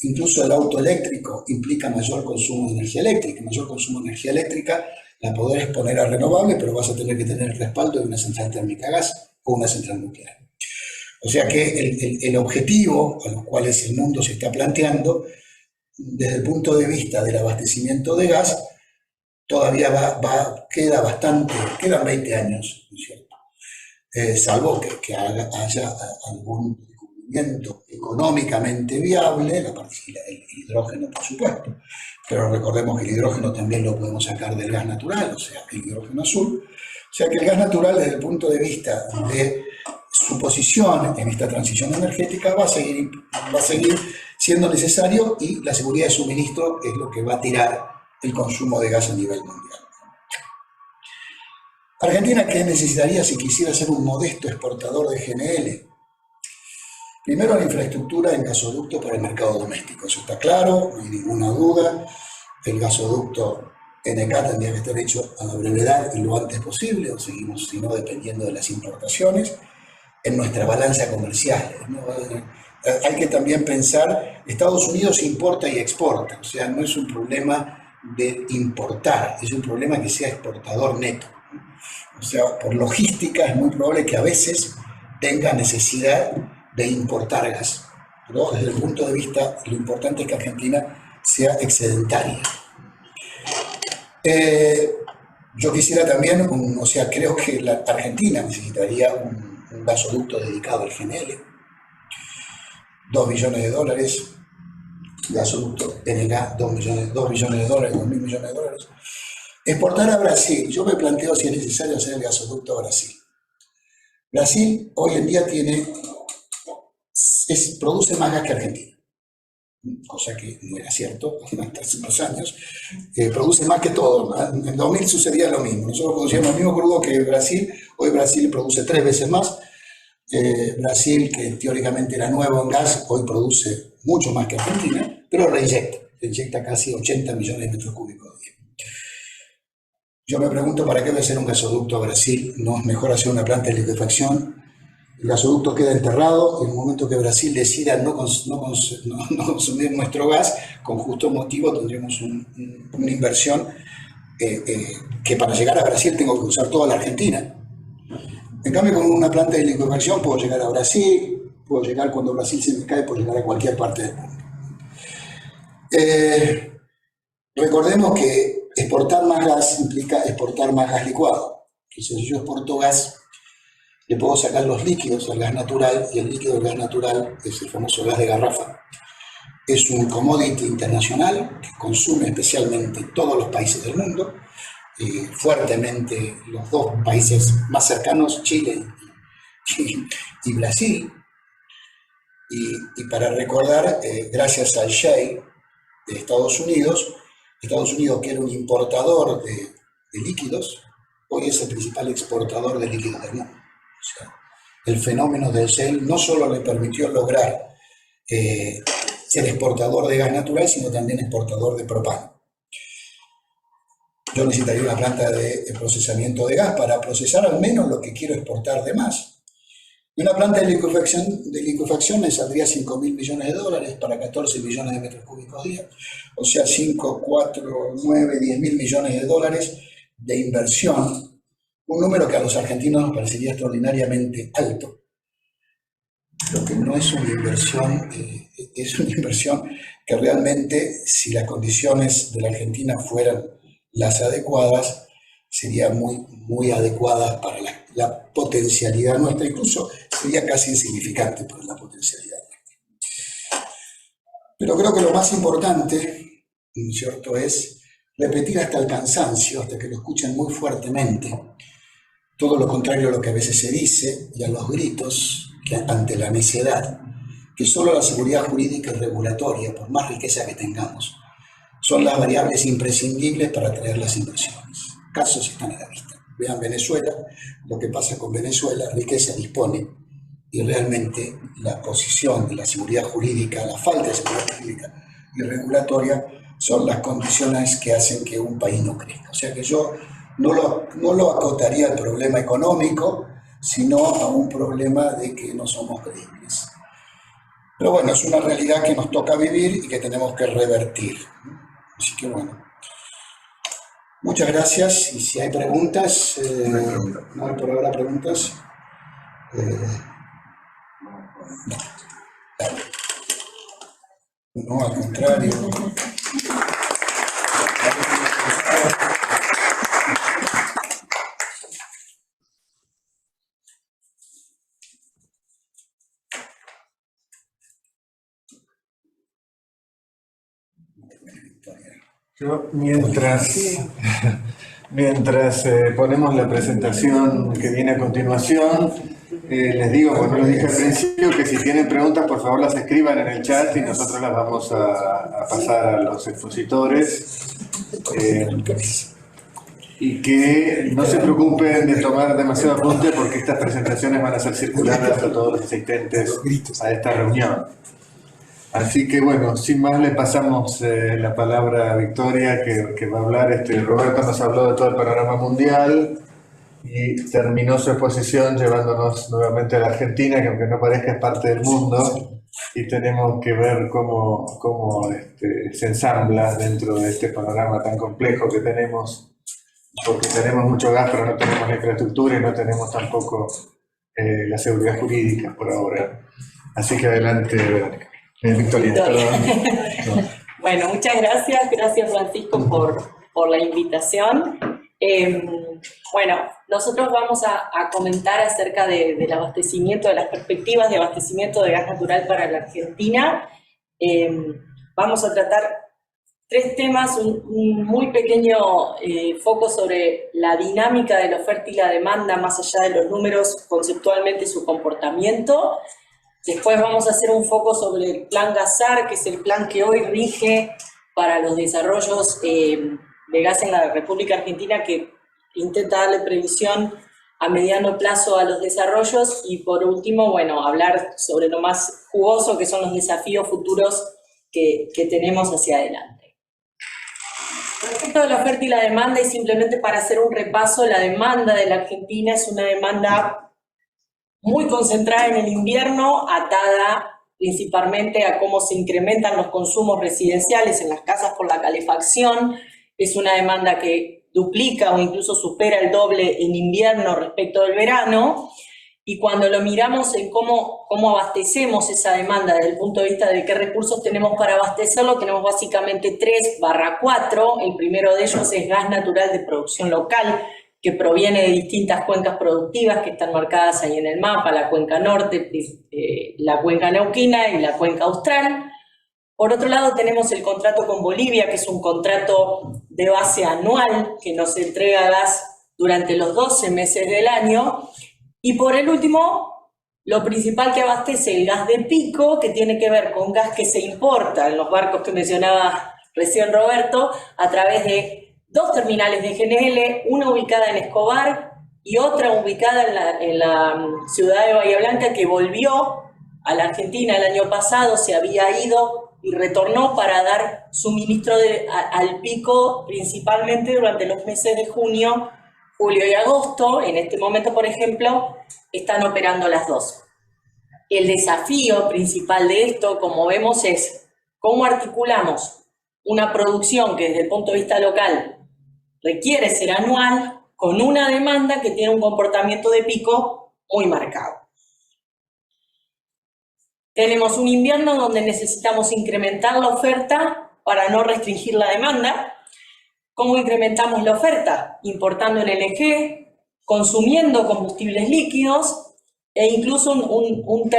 Incluso el auto eléctrico implica mayor consumo de energía eléctrica. Mayor consumo de energía eléctrica la podrás poner a renovable, pero vas a tener que tener el respaldo de una central térmica a gas o una central nuclear. O sea que el objetivo a los cuales el mundo se está planteando, desde el punto de vista del abastecimiento de gas, todavía quedan 20 años, ¿no es cierto? Salvo que haya algún descubrimiento económicamente viable, el hidrógeno, por supuesto, pero recordemos que el hidrógeno también lo podemos sacar del gas natural, o sea, el hidrógeno azul. O sea que el gas natural, desde el punto de vista de su posición en esta transición energética, va a seguir siendo necesario, y la seguridad de suministro es lo que va a tirar el consumo de gas a nivel mundial. Argentina, ¿qué necesitaría si quisiera ser un modesto exportador de GNL? Primero, la infraestructura en gasoducto para el mercado doméstico. Eso está claro, no hay ninguna duda. El gasoducto NK tendría que estar hecho a la brevedad y lo antes posible, o seguimos, si no, dependiendo de las importaciones. en nuestra balanza comercial, ¿no? Hay que también pensar, Estados Unidos importa y exporta, o sea, no es un problema de importar, es un problema que sea exportador neto. O sea, por logística es muy probable que a veces tenga necesidad de importar gas. Pero desde el punto de vista, lo importante es que Argentina sea excedentaria. Yo quisiera también, o sea, creo que la Argentina necesitaría un gasoducto dedicado al GNL, 2 billones de dólares, gasoducto NK, 2 billones de dólares, 2.000 millones de dólares. Exportar a Brasil, yo me planteo si es necesario hacer el gasoducto a Brasil. Brasil hoy en día produce más gas que Argentina, cosa que no era cierto hasta hace unos años. Produce más que todo. En 2000 sucedía lo mismo. Nosotros producíamos el mismo crudo que Brasil. Hoy Brasil produce 3 veces más. Brasil, que teóricamente era nuevo en gas, hoy produce mucho más que Argentina, pero reinyecta casi 80 millones de metros cúbicos al día. Yo me pregunto para qué va a hacer un gasoducto a Brasil. No es mejor hacer una planta de liquefacción. El gasoducto queda enterrado y en el momento que Brasil decida no consumir nuestro gas, con justo motivo tendremos una inversión que para llegar a Brasil tengo que usar toda la Argentina. En cambio, con una planta de liquefacción puedo llegar a Brasil, puedo llegar cuando Brasil se me cae, puedo llegar a cualquier parte del mundo. Recordemos que exportar más gas implica exportar más gas licuado. Si yo exporto gas, le puedo sacar los líquidos al gas natural, y el líquido del gas natural es el famoso gas de garrafa. Es un commodity internacional que consume especialmente todos los países del mundo, fuertemente los dos países más cercanos, Chile y Brasil. Y para recordar, gracias al shale de Estados Unidos, que era un importador de líquidos, hoy es el principal exportador de líquidos del mundo. O sea, el fenómeno del shale no solo le permitió lograr ser exportador de gas natural, sino también exportador de propano. Yo necesitaría una planta de procesamiento de gas para procesar al menos lo que quiero exportar de más. Y una planta de liquefacción me saldría 5.000 millones de dólares para 14 millones de metros cúbicos día. O sea, 5, 4, 9, 10.000 millones de dólares de inversión. Un número que a los argentinos nos parecería extraordinariamente alto. Lo que no es una inversión, es una inversión que realmente, si las condiciones de la Argentina fueran las adecuadas, sería muy adecuada para la potencialidad nuestra, incluso sería casi insignificante para la potencialidad nuestra. Pero creo que lo más importante, ¿cierto?, es repetir hasta el cansancio, hasta que lo escuchen muy fuertemente, todo lo contrario a lo que a veces se dice, y a los gritos, que ante la necedad, que solo la seguridad jurídica y regulatoria, por más riqueza que tengamos, son las variables imprescindibles para atraer las inversiones. Casos están a la vista. Vean Venezuela, lo que pasa con Venezuela, riqueza dispone, y realmente la posición de la seguridad jurídica, la falta de seguridad jurídica y regulatoria son las condiciones que hacen que un país no crezca. O sea que yo no lo acotaría al problema económico, sino a un problema de que no somos creíbles. Pero bueno, es una realidad que nos toca vivir y que tenemos que revertir. Así que bueno, muchas gracias. Y si hay preguntas, no hay por ahora preguntas. No, al contrario. Yo, mientras ponemos la presentación que viene a continuación, les digo, como les dije al principio, que si tienen preguntas, por favor las escriban en el chat y nosotros las vamos a pasar a los expositores. Y que no se preocupen de tomar demasiado apunte porque estas presentaciones van a ser circuladas a todos los asistentes a esta reunión. Así que bueno, sin más le pasamos la palabra a Victoria, que va a hablar. Roberto nos habló de todo el panorama mundial y terminó su exposición llevándonos nuevamente a la Argentina, que aunque no parezca es parte del mundo, y tenemos que ver cómo se ensambla dentro de este panorama tan complejo que tenemos, porque tenemos mucho gas, pero no tenemos la infraestructura y no tenemos tampoco la seguridad jurídica por ahora. Así que adelante, Verónica. Victoria, perdón. No. Bueno, muchas gracias. Gracias, Francisco, por la invitación. Bueno, nosotros vamos a comentar acerca del abastecimiento, de las perspectivas de abastecimiento de gas natural para la Argentina. Vamos a tratar tres temas, un muy pequeño foco sobre la dinámica de la oferta y la demanda, más allá de los números, conceptualmente su comportamiento. Después vamos a hacer un foco sobre el plan GASAR, que es el plan que hoy rige para los desarrollos de gas en la República Argentina, que intenta darle previsión a mediano plazo a los desarrollos. Y por último, bueno, hablar sobre lo más jugoso, que son los desafíos futuros que tenemos hacia adelante. Respecto a la oferta y la demanda, y simplemente para hacer un repaso, la demanda de la Argentina es una demanda muy concentrada en el invierno, atada principalmente a cómo se incrementan los consumos residenciales en las casas por la calefacción. Es una demanda que duplica o incluso supera el doble en invierno respecto del verano. Y cuando lo miramos en cómo abastecemos esa demanda desde el punto de vista de qué recursos tenemos para abastecerlo, tenemos básicamente 3/4. El primero de ellos es gas natural de producción local, que proviene de distintas cuencas productivas que están marcadas ahí en el mapa: la cuenca norte, la cuenca neuquina y la cuenca austral. Por otro lado tenemos el contrato con Bolivia, que es un contrato de base anual que nos entrega gas durante los 12 meses del año. Y por el último, lo principal que abastece el gas de pico, que tiene que ver con gas que se importa en los barcos que mencionaba recién Roberto, a través de dos terminales de GNL, una ubicada en Escobar y otra ubicada en la ciudad de Bahía Blanca, que volvió a la Argentina el año pasado, se había ido y retornó para dar suministro al pico, principalmente durante los meses de junio, julio y agosto. En este momento, por ejemplo, están operando las dos. El desafío principal de esto, como vemos, es cómo articulamos una producción que desde el punto de vista local requiere ser anual, con una demanda que tiene un comportamiento de pico muy marcado. Tenemos un invierno donde necesitamos incrementar la oferta para no restringir la demanda. ¿Cómo incrementamos la oferta? Importando en LNG, consumiendo combustibles líquidos e incluso una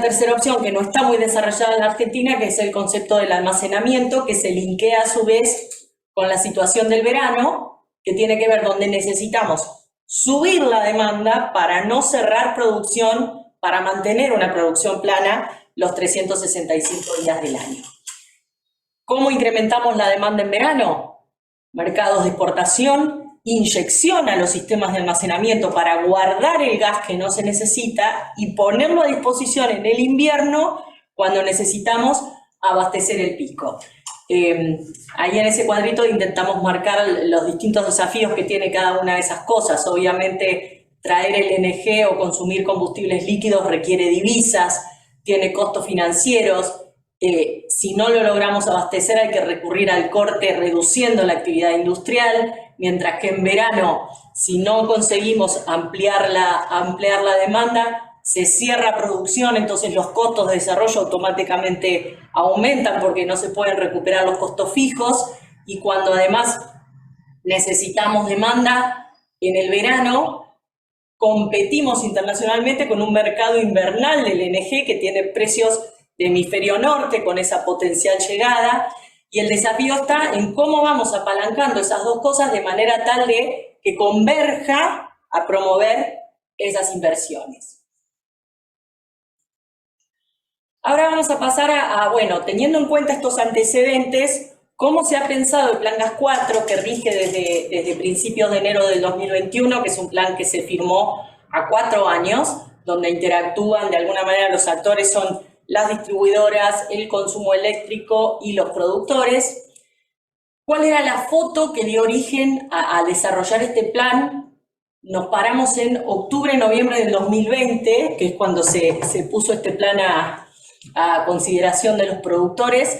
tercera opción que no está muy desarrollada en la Argentina, que es el concepto del almacenamiento, que se linkea a su vez con la situación del verano, que tiene que ver donde necesitamos subir la demanda para no cerrar producción, para mantener una producción plana los 365 días del año. ¿Cómo incrementamos la demanda en verano? Mercados de exportación, inyección a los sistemas de almacenamiento para guardar el gas que no se necesita y ponerlo a disposición en el invierno cuando necesitamos abastecer el pico. Ahí en ese cuadrito intentamos marcar los distintos desafíos que tiene cada una de esas cosas. Obviamente, traer el LNG o consumir combustibles líquidos requiere divisas, tiene costos financieros. Si no lo logramos abastecer, hay que recurrir al corte reduciendo la actividad industrial, mientras que en verano, si no conseguimos ampliar la demanda, se cierra producción, entonces los costos de desarrollo automáticamente aumentan porque no se pueden recuperar los costos fijos. Y cuando además necesitamos demanda en el verano, competimos internacionalmente con un mercado invernal del LNG que tiene precios de hemisferio norte con esa potencial llegada, y el desafío está en cómo vamos apalancando esas dos cosas de manera tal de que converja a promover esas inversiones. Ahora vamos a pasar bueno, teniendo en cuenta estos antecedentes, cómo se ha pensado el Plan Gas 4, que rige desde principios de enero del 2021, que es un plan que se firmó a 4 años, donde interactúan de alguna manera los actores, son las distribuidoras, el consumo eléctrico y los productores. ¿Cuál era la foto que dio origen a desarrollar este plan? Nos paramos en octubre, noviembre del 2020, que es cuando se puso este plan a consideración de los productores.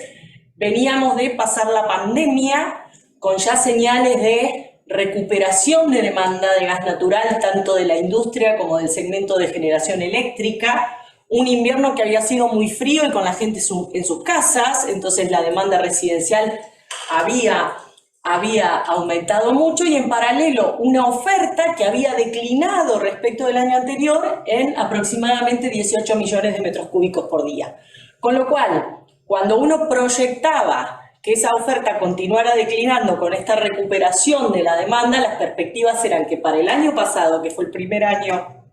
Veníamos de pasar la pandemia con ya señales de recuperación de demanda de gas natural, tanto de la industria como del segmento de generación eléctrica. Un invierno que había sido muy frío y con la gente en sus casas, entonces la demanda residencial había aumentado mucho, y en paralelo una oferta que había declinado respecto del año anterior en aproximadamente 18 millones de metros cúbicos por día. Con lo cual, cuando uno proyectaba que esa oferta continuara declinando con esta recuperación de la demanda, las perspectivas eran que para el año pasado, que fue el primer año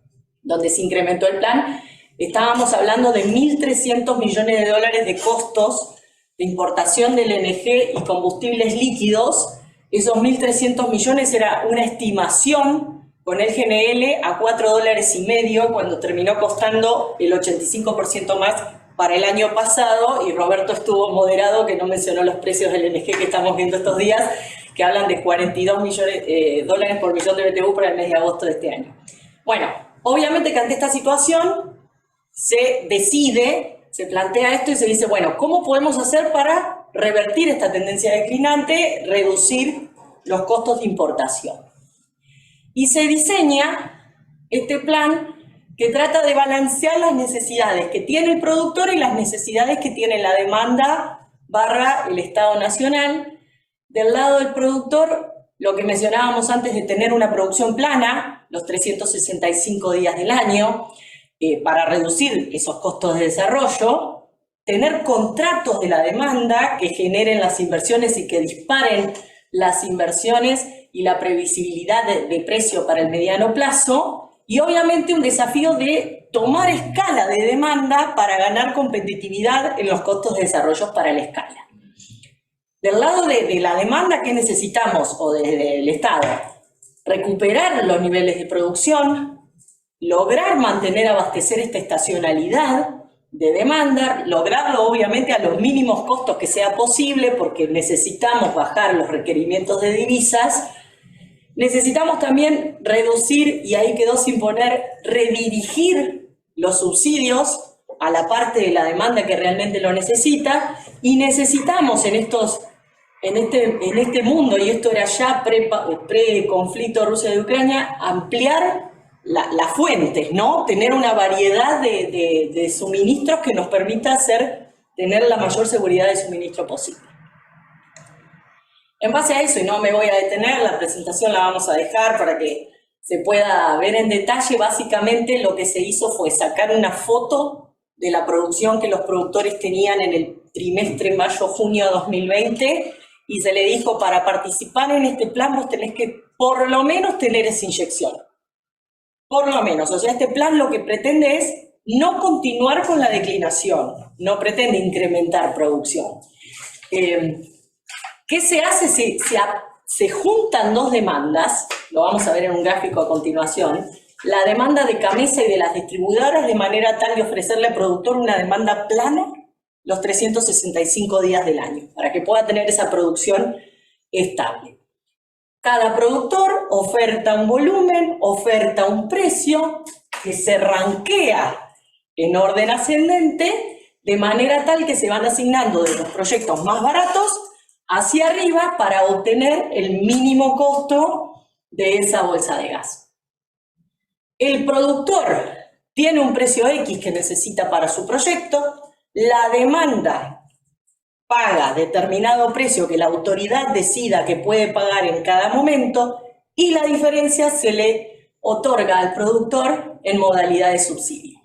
donde se incrementó el plan, estábamos hablando de 1.300 millones de dólares de costos de importación del LNG y combustibles líquidos. Esos 1.300 millones era una estimación con el GNL a $4,5 cuando terminó costando el 85% más para el año pasado, y Roberto estuvo moderado que no mencionó los precios del LNG que estamos viendo estos días, que hablan de 42 millones dólares por millón de BTU para el mes de agosto de este año. Bueno, obviamente que ante esta situación se plantea esto y se dice, bueno, ¿cómo podemos hacer para revertir esta tendencia declinante, reducir los costos de importación? Y se diseña este plan que trata de balancear las necesidades que tiene el productor y las necesidades que tiene la demanda / el Estado Nacional. Del lado del productor, lo que mencionábamos antes de tener una producción plana, los 365 días del año, para reducir esos costos de desarrollo, tener contratos de la demanda que generen las inversiones y que disparen las inversiones y la previsibilidad de precio para el mediano plazo, y obviamente un desafío de tomar escala de demanda para ganar competitividad en los costos de desarrollo para la escala. Del lado de la demanda, ¿qué necesitamos? O desde el Estado, recuperar los niveles de producción, lograr abastecer esta estacionalidad de demanda, lograrlo obviamente a los mínimos costos que sea posible, porque necesitamos bajar los requerimientos de divisas. Necesitamos también reducir, y ahí quedó sin poner, redirigir los subsidios a la parte de la demanda que realmente lo necesita, y necesitamos en este mundo, y esto era ya pre-conflicto Rusia y Ucrania, ampliar las fuentes, ¿no? Tener una variedad de suministros que nos permita tener la mayor seguridad de suministro posible. En base a eso, y no me voy a detener, la presentación la vamos a dejar para que se pueda ver en detalle. Básicamente lo que se hizo fue sacar una foto de la producción que los productores tenían en el trimestre mayo-junio de 2020, y se le dijo, para participar en este plan vos tenés que por lo menos tener esa inyección. Por lo menos, o sea, este plan lo que pretende es no continuar con la declinación, no pretende incrementar producción. ¿Qué se hace? Se juntan dos demandas, lo vamos a ver en un gráfico a continuación, la demanda de CAMESA y de las distribuidoras, de manera tal de ofrecerle al productor una demanda plana los 365 días del año, para que pueda tener esa producción estable. Cada productor oferta un volumen, oferta un precio que se rankea en orden ascendente, de manera tal que se van asignando de los proyectos más baratos hacia arriba para obtener el mínimo costo de esa bolsa de gas. El productor tiene un precio X que necesita para su proyecto, la demanda paga determinado precio que la autoridad decida que puede pagar en cada momento, y la diferencia se le otorga al productor en modalidad de subsidio.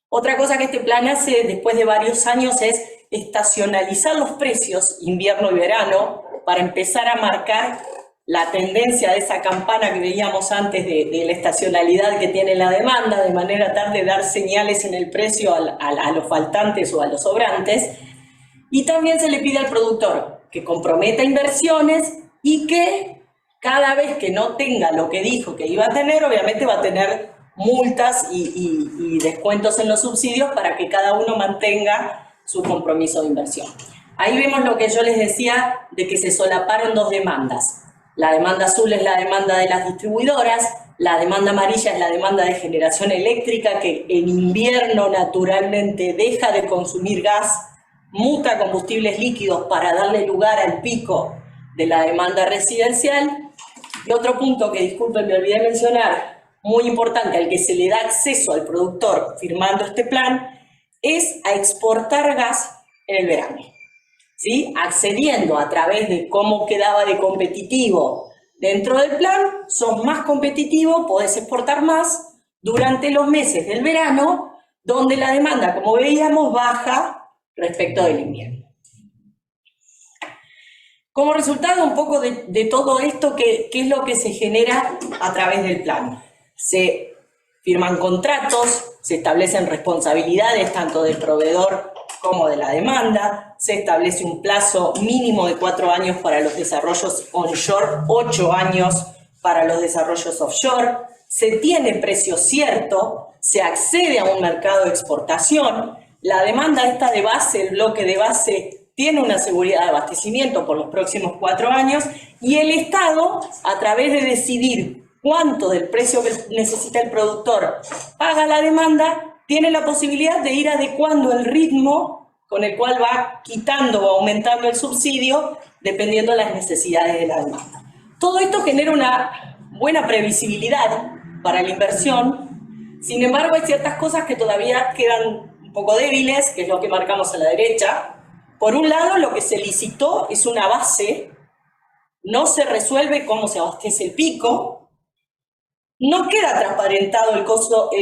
Otra cosa que este plan hace después de varios años es estacionalizar los precios, invierno y verano, para empezar a marcar la tendencia de esa campana que veíamos antes de la estacionalidad que tiene la demanda, de manera tal de dar señales en el precio a los faltantes o a los sobrantes. Y también se le pide al productor que comprometa inversiones y que cada vez que no tenga lo que dijo que iba a tener, obviamente va a tener multas y descuentos en los subsidios para que cada uno mantenga su compromiso de inversión. Ahí vemos lo que yo les decía de que se solaparon dos demandas. La demanda azul es la demanda de las distribuidoras, la demanda amarilla es la demanda de generación eléctrica, que en invierno naturalmente deja de consumir gas, muta a combustibles líquidos para darle lugar al pico de la demanda residencial. Y otro punto que, disculpen, me olvidé mencionar, muy importante, al que se le da acceso al productor firmando este plan, es a exportar gas en el verano, ¿sí? Accediendo a través de cómo quedaba de competitivo dentro del plan, sos más competitivo, podés exportar más durante los meses del verano, donde la demanda, como veíamos, baja respecto del invierno. Como resultado un poco de todo esto, ¿qué es lo que se genera a través del plan? Se firman contratos, se establecen responsabilidades tanto del proveedor como de la demanda, se establece un plazo mínimo de 4 años para los desarrollos onshore, 8 años para los desarrollos offshore, se tiene precio cierto, se accede a un mercado de exportación, la demanda esta de base, el bloque de base, tiene una seguridad de abastecimiento por los próximos 4 años y el Estado, a través de decidir cuánto del precio que necesita el productor paga la demanda, tiene la posibilidad de ir adecuando el ritmo con el cual va quitando o aumentando el subsidio dependiendo de las necesidades de la demanda. Todo esto genera una buena previsibilidad para la inversión, sin embargo hay ciertas cosas que todavía quedan un poco débiles, que es lo que marcamos a la derecha. Por un lado, lo que se licitó es una base, no se resuelve cómo se abastece el pico, no queda transparentado el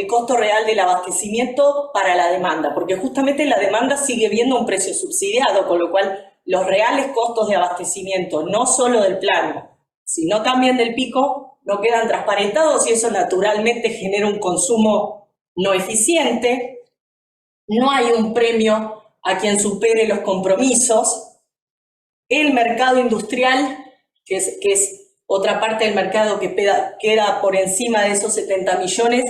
costo real del abastecimiento para la demanda, porque justamente la demanda sigue viendo un precio subsidiado, con lo cual los reales costos de abastecimiento, no solo del plano, sino también del pico, no quedan transparentados y eso naturalmente genera un consumo no eficiente. No hay un premio a quien supere los compromisos. El mercado industrial, que es otra parte del mercado que queda por encima de esos 70 millones,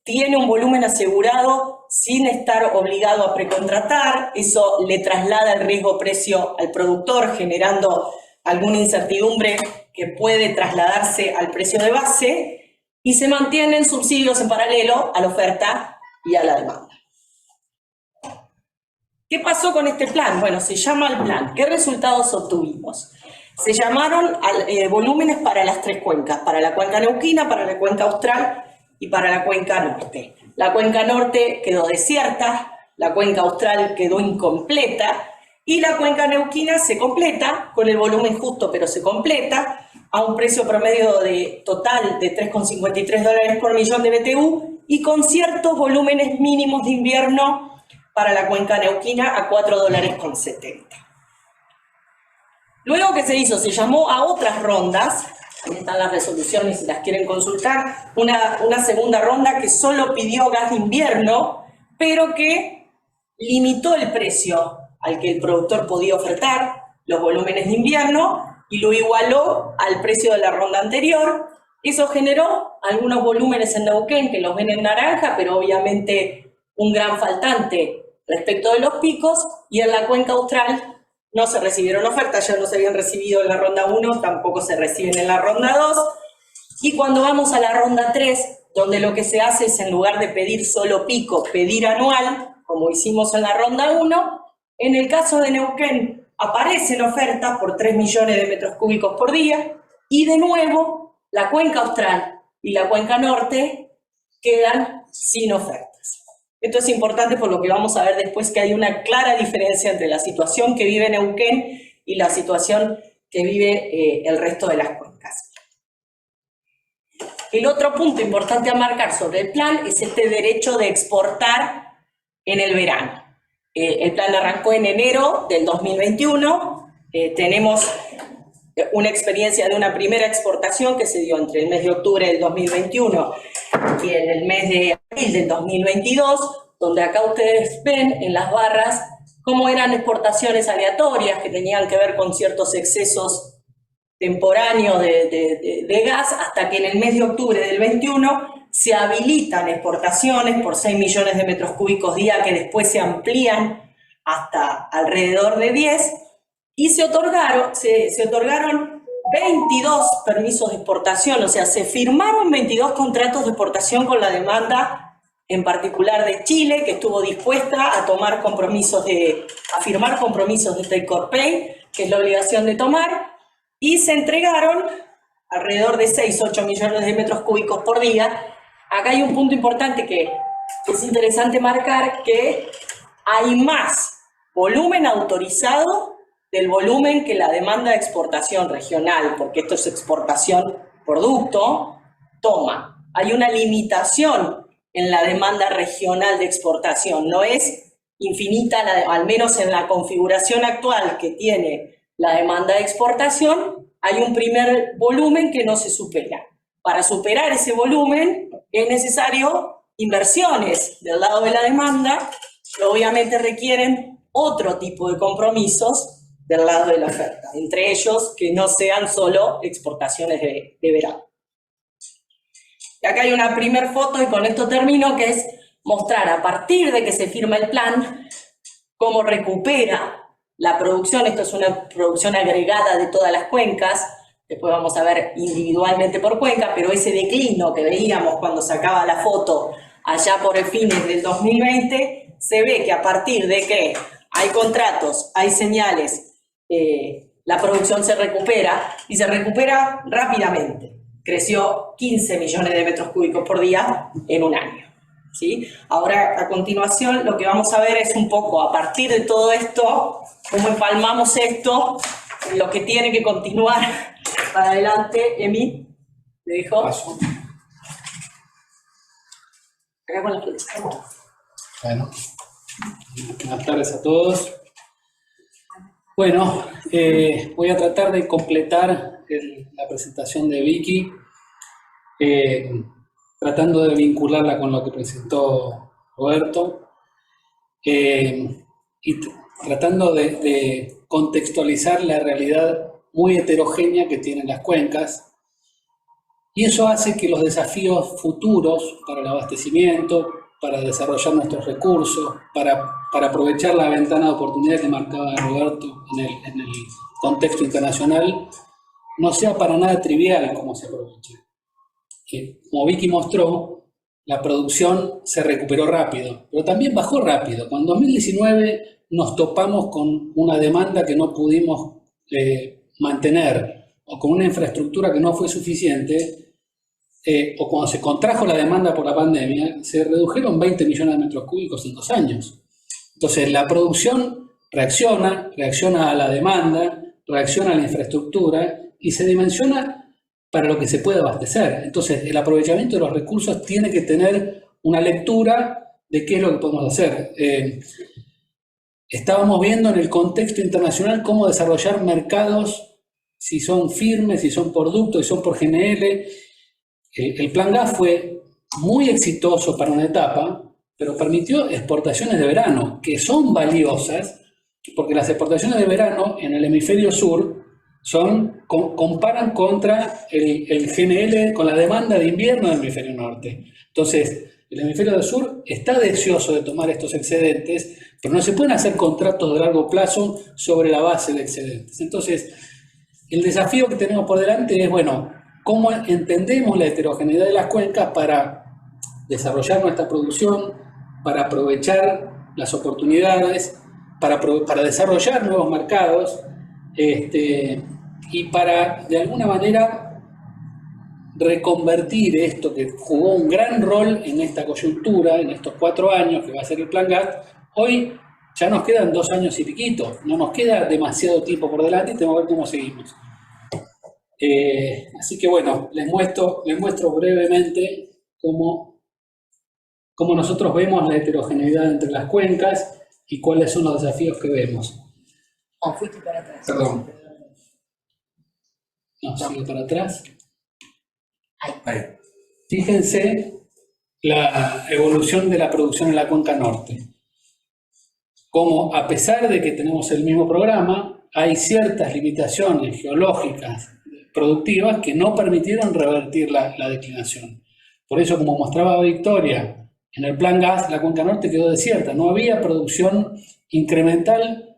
tiene un volumen asegurado sin estar obligado a precontratar. Eso le traslada el riesgo-precio al productor, generando alguna incertidumbre que puede trasladarse al precio de base, y se mantienen subsidios en paralelo a la oferta y a la demanda. ¿Qué pasó con este plan? Bueno, se llama el plan. ¿Qué resultados obtuvimos? Se llamaron volúmenes para las 3 cuencas, para la cuenca neuquina, para la cuenca austral y para la cuenca norte. La cuenca norte quedó desierta, la cuenca austral quedó incompleta y la cuenca neuquina se completa con el volumen justo, pero se completa a un precio promedio total de $3,53 por millón de BTU y con ciertos volúmenes mínimos de invierno para la cuenca neuquina a $4,70. Luego que se hizo, se llamó a otras rondas, ahí están las resoluciones si las quieren consultar, una segunda ronda que solo pidió gas de invierno, pero que limitó el precio al que el productor podía ofertar, los volúmenes de invierno, y lo igualó al precio de la ronda anterior. Eso generó algunos volúmenes en Neuquén que los ven en naranja, pero obviamente un gran faltante respecto de los picos, y en la cuenca austral no se recibieron ofertas, ya no se habían recibido en la ronda 1, tampoco se reciben en la ronda 2. Y cuando vamos a la ronda 3, donde lo que se hace es, en lugar de pedir solo pico, pedir anual, como hicimos en la ronda 1, en el caso de Neuquén aparecen ofertas por 3 millones de metros cúbicos por día, y de nuevo la cuenca austral y la cuenca norte quedan sin ofertas. Esto es importante por lo que vamos a ver después, que hay una clara diferencia entre la situación que vive Neuquén y la situación que vive el resto de las cuencas. El otro punto importante a marcar sobre el plan es este derecho de exportar en el verano. El plan arrancó en enero del 2021, tenemos una experiencia de una primera exportación que se dio entre el mes de octubre del 2021 y en el mes de abril del 2022, donde acá ustedes ven en las barras cómo eran exportaciones aleatorias que tenían que ver con ciertos excesos temporáneos de gas, hasta que en el mes de octubre del 21 se habilitan exportaciones por 6 millones de metros cúbicos día, que después se amplían hasta alrededor de 10, y se otorgaron 22 permisos de exportación, o sea, se firmaron 22 contratos de exportación con la demanda, en particular de Chile, que estuvo dispuesta a tomar a firmar compromisos de take or pay, que es la obligación de tomar, y se entregaron alrededor de 6-8 millones de metros cúbicos por día. Acá hay un punto importante que es interesante marcar, que hay más volumen autorizado del volumen que la demanda de exportación regional, porque esto es exportación producto, toma. Hay una limitación en la demanda regional de exportación, no es infinita, al menos en la configuración actual que tiene la demanda de exportación, hay un primer volumen que no se supera. Para superar ese volumen es necesario inversiones del lado de la demanda, que obviamente requieren otro tipo de compromisos del lado de la oferta, entre ellos que no sean solo exportaciones de verano. Y acá hay una primer foto, y con esto termino, que es mostrar a partir de que se firma el plan cómo recupera la producción. Esto es una producción agregada de todas las cuencas, después vamos a ver individualmente por cuenca, pero ese declino que veíamos cuando sacaba la foto allá por el fines del 2020, se ve que a partir de que hay contratos, hay señales, la producción se recupera, y se recupera rápidamente. Creció 15 millones de metros cúbicos por día en un año, ¿sí? Ahora, a continuación, lo que vamos a ver es un poco, a partir de todo esto, cómo empalmamos esto, lo que tiene que continuar para adelante. Emi, ¿le dejo? Paso. Acá con la presentación. Bueno, buenas tardes a todos. Bueno, voy a tratar de completar la presentación de Vicky, tratando de vincularla con lo que presentó Roberto, y tratando de contextualizar la realidad muy heterogénea que tienen las cuencas, y eso hace que los desafíos futuros para el abastecimiento, para desarrollar nuestros recursos, para aprovechar la ventana de oportunidad que marcaba Roberto en el contexto internacional, no sea para nada trivial cómo se aprovecha. Como Vicky mostró, la producción se recuperó rápido, pero también bajó rápido. Cuando en 2019 nos topamos con una demanda que no pudimos mantener, o con una infraestructura que no fue suficiente, o cuando se contrajo la demanda por la pandemia, se redujeron 20 millones de metros cúbicos en 2 años. Entonces, la producción reacciona a la demanda, reacciona a la infraestructura y se dimensiona para lo que se puede abastecer. Entonces, el aprovechamiento de los recursos tiene que tener una lectura de qué es lo que podemos hacer. Estábamos viendo en el contexto internacional cómo desarrollar mercados, si son firmes, si son por ducto, si son por GNL. El Plan Gas fue muy exitoso para una etapa, pero permitió exportaciones de verano, que son valiosas, porque las exportaciones de verano en el hemisferio sur comparan contra el GNL con la demanda de invierno del hemisferio norte. Entonces, el hemisferio del sur está deseoso de tomar estos excedentes, pero no se pueden hacer contratos de largo plazo sobre la base de excedentes. Entonces, el desafío que tenemos por delante es, bueno, cómo entendemos la heterogeneidad de las cuencas para desarrollar nuestra producción, para aprovechar las oportunidades, para desarrollar nuevos mercados, y para, de alguna manera, reconvertir esto que jugó un gran rol en esta coyuntura, en estos 4 años que va a ser el Plan Gas. Hoy ya nos quedan 2 años y piquito, no nos queda demasiado tiempo por delante y tenemos que ver cómo seguimos. Así que bueno, les muestro brevemente cómo nosotros vemos la heterogeneidad entre las cuencas y cuáles son los desafíos que vemos. Fuiste para atrás. Perdón. No, sigo para atrás. Ahí. Fíjense la evolución de la producción en la cuenca norte. Como a pesar de que tenemos el mismo programa, hay ciertas limitaciones geológicas productivas que no permitieron revertir la declinación. Por eso, como mostraba Victoria, en el Plan Gas la cuenca norte quedó desierta, no había producción incremental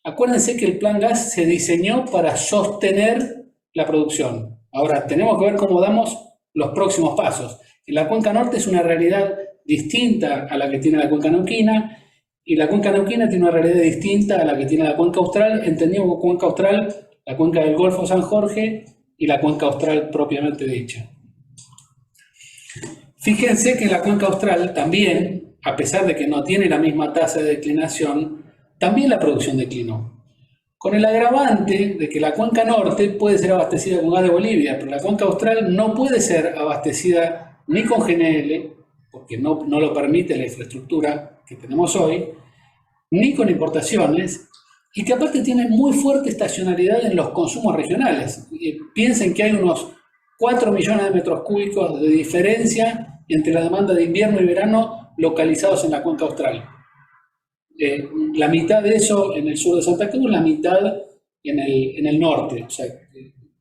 Acuérdense que el plan gas se diseñó para sostener la producción. Ahora, tenemos que ver cómo damos los próximos pasos. En la cuenca norte es una realidad distinta a la que tiene la cuenca neuquina, y la cuenca neuquina tiene una realidad distinta a la que tiene la cuenca austral, entendido como cuenca austral, la cuenca del Golfo San Jorge y la cuenca austral propiamente dicha. Fíjense que la cuenca austral también, a pesar de que no tiene la misma tasa de declinación, también la producción declinó. Con el agravante de que la cuenca norte puede ser abastecida con gas de Bolivia, pero la cuenca austral no puede ser abastecida ni con GNL, porque no lo permite la infraestructura que tenemos hoy, ni con importaciones, y que aparte tiene muy fuerte estacionalidad en los consumos regionales. Piensen que hay unos 4 millones de metros cúbicos de diferencia entre la demanda de invierno y verano localizados en la cuenca austral. La mitad de eso en el sur de Santa Cruz, la mitad en el norte, o sea,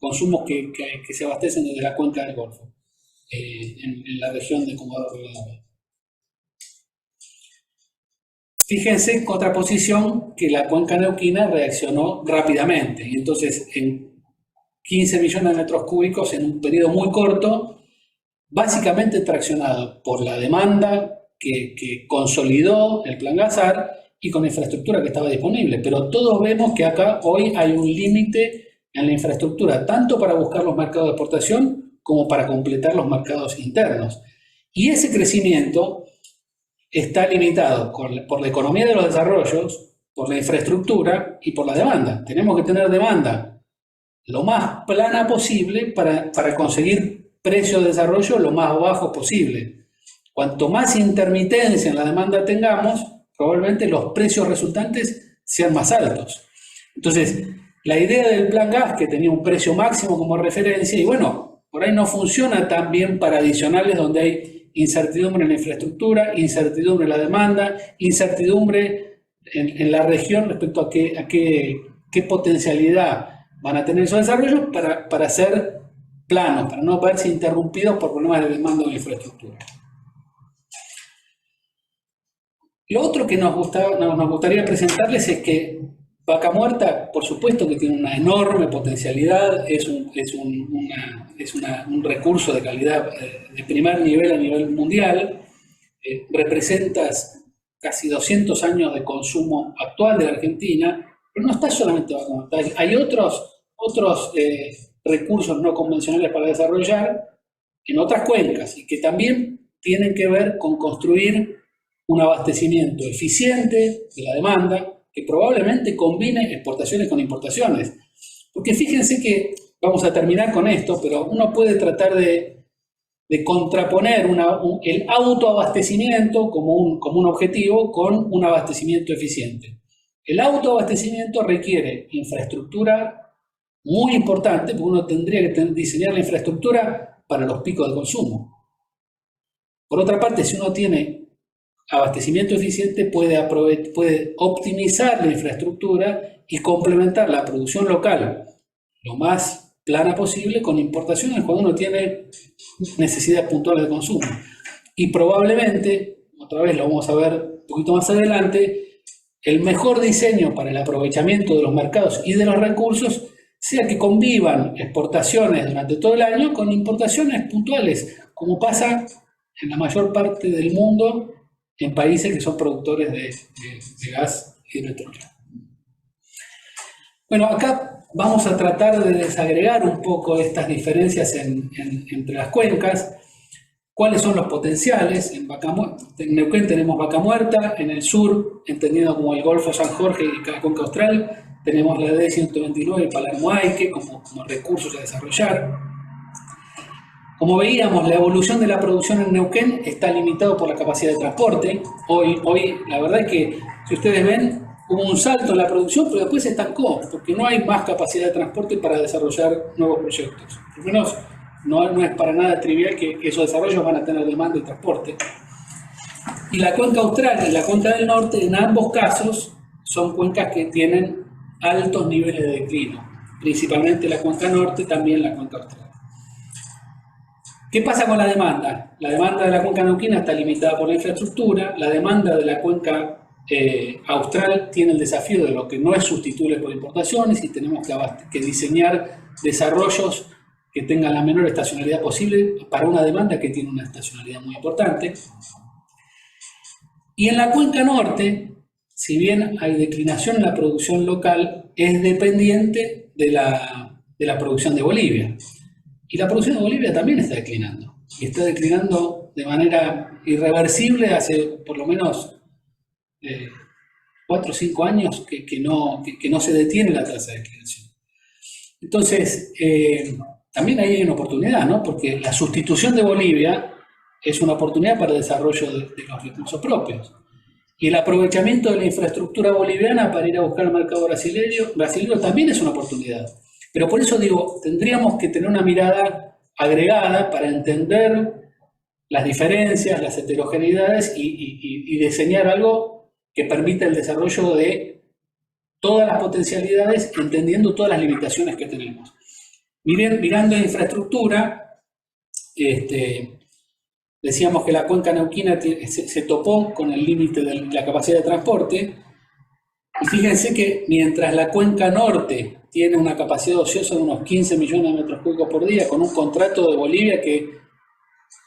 consumos que se abastecen desde la cuenca del Golfo, en la región de Comodoro Rivadavia. Fíjense en contraposición que la cuenca neuquina reaccionó rápidamente, y entonces en 15 millones de metros cúbicos en un periodo muy corto, básicamente traccionado por la demanda que consolidó el plan Gasar y con la infraestructura que estaba disponible. Pero todos vemos que acá hoy hay un límite en la infraestructura, tanto para buscar los mercados de exportación como para completar los mercados internos. Y ese crecimiento está limitado por la economía de los desarrollos, por la infraestructura y por la demanda. Tenemos que tener demanda lo más plana posible para conseguir precios de desarrollo lo más bajos posible. Cuanto más intermitencia en la demanda tengamos, probablemente los precios resultantes sean más altos. Entonces, la idea del plan gas, que tenía un precio máximo como referencia, y bueno, por ahí no funciona tan bien para adicionales donde hay incertidumbre en la infraestructura, incertidumbre en la demanda, incertidumbre en la región respecto a qué potencialidad van a tener esos desarrollos para ser planos, para no verse interrumpidos por problemas de demanda de la infraestructura. Lo otro que nos gustaría presentarles es que Vaca Muerta, por supuesto que tiene una enorme potencialidad, es un recurso de calidad de primer nivel a nivel mundial, representa casi 200 años de consumo actual de la Argentina, pero no está solamente Vaca Muerta, hay otros recursos no convencionales para desarrollar en otras cuencas y que también tienen que ver con construir un abastecimiento eficiente de la demanda que probablemente combine exportaciones con importaciones. Porque fíjense que, vamos a terminar con esto, pero uno puede tratar de contraponer el autoabastecimiento como un objetivo con un abastecimiento eficiente. El autoabastecimiento requiere infraestructura muy importante, porque uno tendría que diseñar la infraestructura para los picos de consumo. Por otra parte, si uno tiene abastecimiento eficiente, puede optimizar la infraestructura y complementar la producción local lo más plana posible con importaciones cuando uno tiene necesidades puntuales de consumo. Y probablemente, otra vez lo vamos a ver un poquito más adelante, el mejor diseño para el aprovechamiento de los mercados y de los recursos sea que convivan exportaciones durante todo el año con importaciones puntuales, como pasa en la mayor parte del mundo en países que son productores de gas y de petróleo. Bueno, acá vamos a tratar de desagregar un poco estas diferencias entre las cuencas. ¿Cuáles son los potenciales? En Neuquén tenemos Vaca Muerta, en el sur, entendido como el Golfo San Jorge y la cuenca austral, tenemos la D129 y Palermo-Aique como recursos a desarrollar. Como veíamos, la evolución de la producción en Neuquén está limitado por la capacidad de transporte. Hoy la verdad es que, si ustedes ven, hubo un salto en la producción, pero después se estancó, porque no hay más capacidad de transporte para desarrollar nuevos proyectos. Por lo menos no es para nada trivial que esos desarrollos van a tener demanda de transporte. Y la cuenca austral y la cuenca del norte, en ambos casos, son cuencas que tienen altos niveles de declino. Principalmente la cuenca norte, también la cuenca austral. ¿Qué pasa con la demanda? La demanda de la cuenca neuquina está limitada por la infraestructura, la demanda de la cuenca Austral tiene el desafío de lo que no es sustituible por importaciones y tenemos que diseñar desarrollos que tengan la menor estacionalidad posible para una demanda que tiene una estacionalidad muy importante. Y en la cuenca norte, si bien hay declinación en la producción local, es dependiente de la producción de Bolivia. Y la producción de Bolivia también está declinando. Y está declinando de manera irreversible hace por lo menos 4 o 5 años que no se detiene la tasa de declinación. Entonces, también ahí hay una oportunidad, ¿no? Porque la sustitución de Bolivia es una oportunidad para el desarrollo de los recursos propios. Y el aprovechamiento de la infraestructura boliviana para ir a buscar el mercado brasileño también es una oportunidad. Pero por eso digo, tendríamos que tener una mirada agregada para entender las diferencias, las heterogeneidades y diseñar algo que permita el desarrollo de todas las potencialidades, entendiendo todas las limitaciones que tenemos. Mirando la infraestructura, decíamos que la cuenca neuquina se topó con el límite de la capacidad de transporte, y fíjense que mientras la cuenca norte tiene una capacidad ociosa de unos 15 millones de metros cúbicos por día, con un contrato de Bolivia que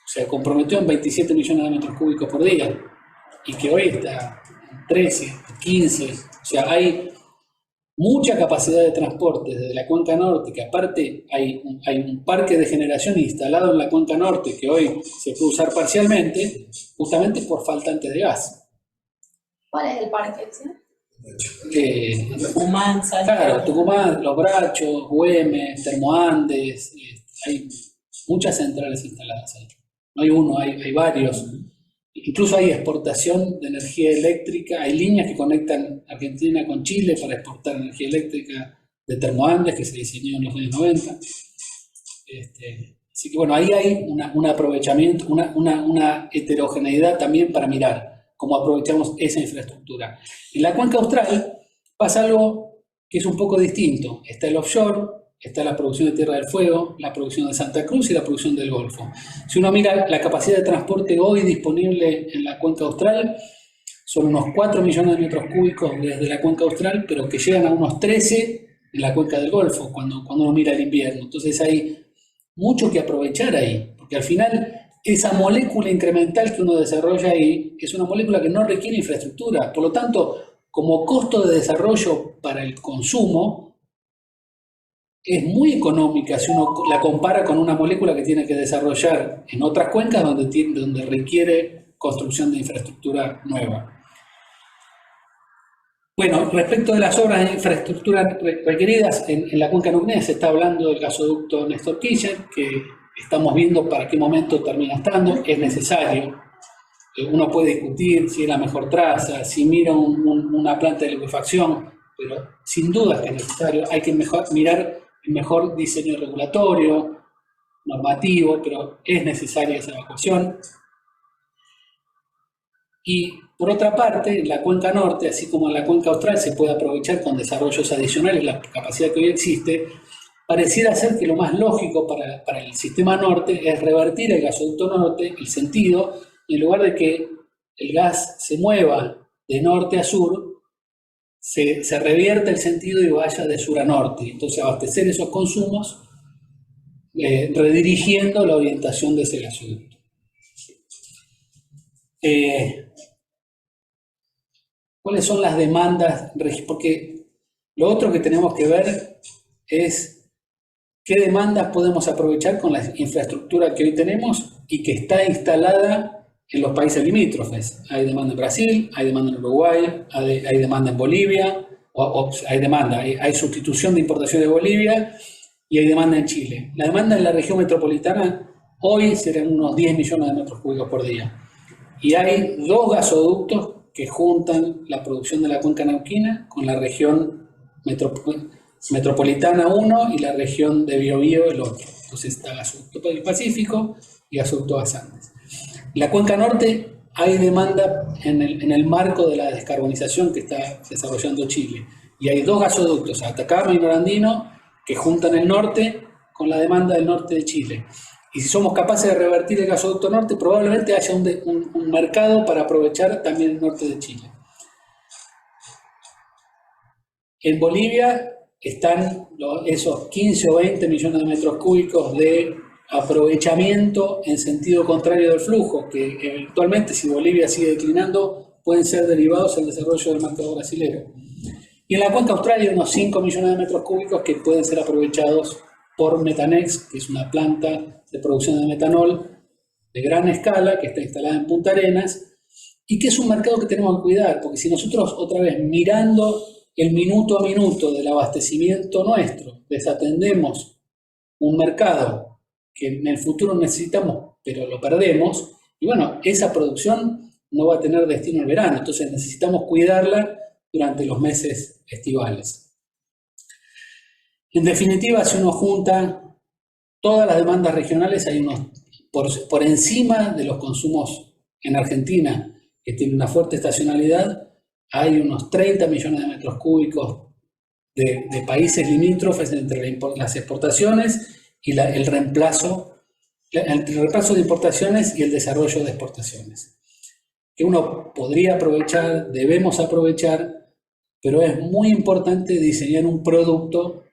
se comprometió en 27 millones de metros cúbicos por día, y que hoy está en 13, 15, o sea, hay mucha capacidad de transporte desde la cuenca norte, que aparte hay un parque de generación instalado en la cuenca norte que hoy se puede usar parcialmente, justamente por faltantes de gas. ¿Cuál es el parque? ¿Sí? Tucumán, Salta. Claro, Tucumán, Los Brachos, Güemes, Termoandes, hay muchas centrales instaladas ahí. No hay uno, hay varios. Incluso hay exportación de energía eléctrica, hay líneas que conectan Argentina con Chile para exportar energía eléctrica de Termoandes, que se diseñó en los años 90. Así que bueno, ahí hay un aprovechamiento, una heterogeneidad también para mirar cómo aprovechamos esa infraestructura. En la cuenca austral pasa algo que es un poco distinto. Está el offshore, está la producción de Tierra del Fuego, la producción de Santa Cruz y la producción del Golfo. Si uno mira la capacidad de transporte hoy disponible en la cuenca austral, son unos 4 millones de metros cúbicos desde la cuenca austral, pero que llegan a unos 13 en la cuenca del Golfo, cuando uno mira el invierno. Entonces hay mucho que aprovechar ahí, porque al final esa molécula incremental que uno desarrolla ahí es una molécula que no requiere infraestructura. Por lo tanto, como costo de desarrollo para el consumo, es muy económica si uno la compara con una molécula que tiene que desarrollar en otras cuencas donde requiere construcción de infraestructura nueva. Bueno, respecto de las obras de infraestructura requeridas en la cuenca neuquina, se está hablando del gasoducto Néstor Kirchner, que estamos viendo para qué momento termina estando. Es necesario. Uno puede discutir si es la mejor traza, si mira una planta de liquefacción, pero sin duda que es necesario. Hay que mirar el mejor diseño regulatorio, normativo, pero es necesaria esa evacuación. Y por otra parte, en la cuenca norte, así como en la cuenca austral, se puede aprovechar con desarrollos adicionales la capacidad que hoy existe. Pareciera ser que lo más lógico para el sistema norte es revertir el gasoducto norte, el sentido, y en lugar de que el gas se mueva de norte a sur, se revierte el sentido y vaya de sur a norte. Entonces abastecer esos consumos redirigiendo la orientación de ese gasoducto. ¿Cuáles son las demandas? Porque lo otro que tenemos que ver es qué demandas podemos aprovechar con la infraestructura que hoy tenemos y que está instalada en los países limítrofes. Hay demanda en Brasil, hay demanda en Uruguay, hay demanda en Bolivia, hay sustitución de importación de Bolivia y hay demanda en Chile. La demanda en la región metropolitana hoy serán unos 10 millones de metros cúbicos por día. Y hay 2 gasoductos que juntan la producción de la cuenca neuquina con la región metropolitana 1 y la región de Biobío el otro. Entonces está gasoducto del Pacífico y gasoducto As Andes. En la cuenca norte hay demanda en el marco de la descarbonización que está desarrollando Chile. Y hay 2 gasoductos, Atacama y Norandino, que juntan el norte con la demanda del norte de Chile. Y si somos capaces de revertir el gasoducto norte, probablemente haya un mercado para aprovechar también el norte de Chile. En Bolivia están esos 15 o 20 millones de metros cúbicos de aprovechamiento en sentido contrario del flujo, que eventualmente, si Bolivia sigue declinando, pueden ser derivados del desarrollo del mercado brasilero. Y en la cuenca austral hay unos 5 millones de metros cúbicos que pueden ser aprovechados por Metanex, que es una planta de producción de metanol de gran escala que está instalada en Punta Arenas, y que es un mercado que tenemos que cuidar, porque si nosotros otra vez mirando el minuto a minuto del abastecimiento nuestro desatendemos un mercado que en el futuro necesitamos, pero lo perdemos, y bueno, esa producción no va a tener destino el verano, entonces necesitamos cuidarla durante los meses estivales. En definitiva, si uno junta todas las demandas regionales, hay unos, por encima de los consumos en Argentina, que tiene una fuerte estacionalidad, hay unos 30 millones de metros cúbicos de países limítrofes entre las exportaciones y el reemplazo de importaciones y el desarrollo de exportaciones, que uno podría aprovechar, debemos aprovechar, pero es muy importante diseñar un producto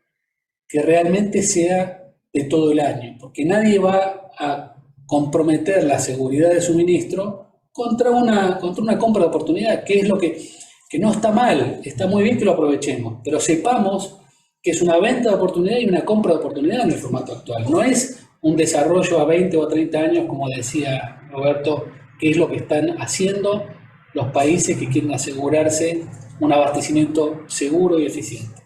que realmente sea de todo el año, porque nadie va a comprometer la seguridad de suministro contra una compra de oportunidad, que es lo que no está mal, está muy bien que lo aprovechemos, pero sepamos que es una venta de oportunidad y una compra de oportunidad en el formato actual. No es un desarrollo a 20 o 30 años, como decía Roberto, que es lo que están haciendo los países que quieren asegurarse un abastecimiento seguro y eficiente.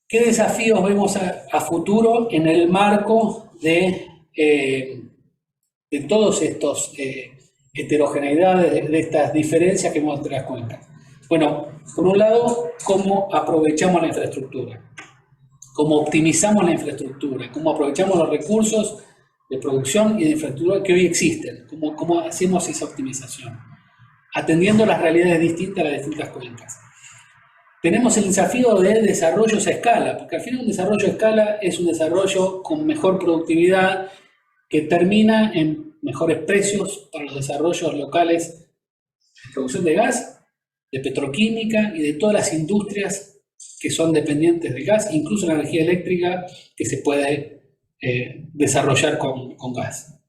¿Qué desafíos vemos a futuro en el marco de todos estos heterogeneidades, de estas diferencias que vemos entre las cuencas? Bueno, por un lado, cómo aprovechamos la infraestructura, cómo optimizamos la infraestructura, cómo aprovechamos los recursos de producción y de infraestructura que hoy existen, cómo hacemos esa optimización, atendiendo las realidades distintas a las distintas cuencas. Tenemos el desafío de desarrollos a escala, porque al final un desarrollo a escala es un desarrollo con mejor productividad que termina en mejores precios para los desarrollos locales de producción de gas, de petroquímica y de todas las industrias que son dependientes del gas, incluso la energía eléctrica que se puede desarrollar con gas.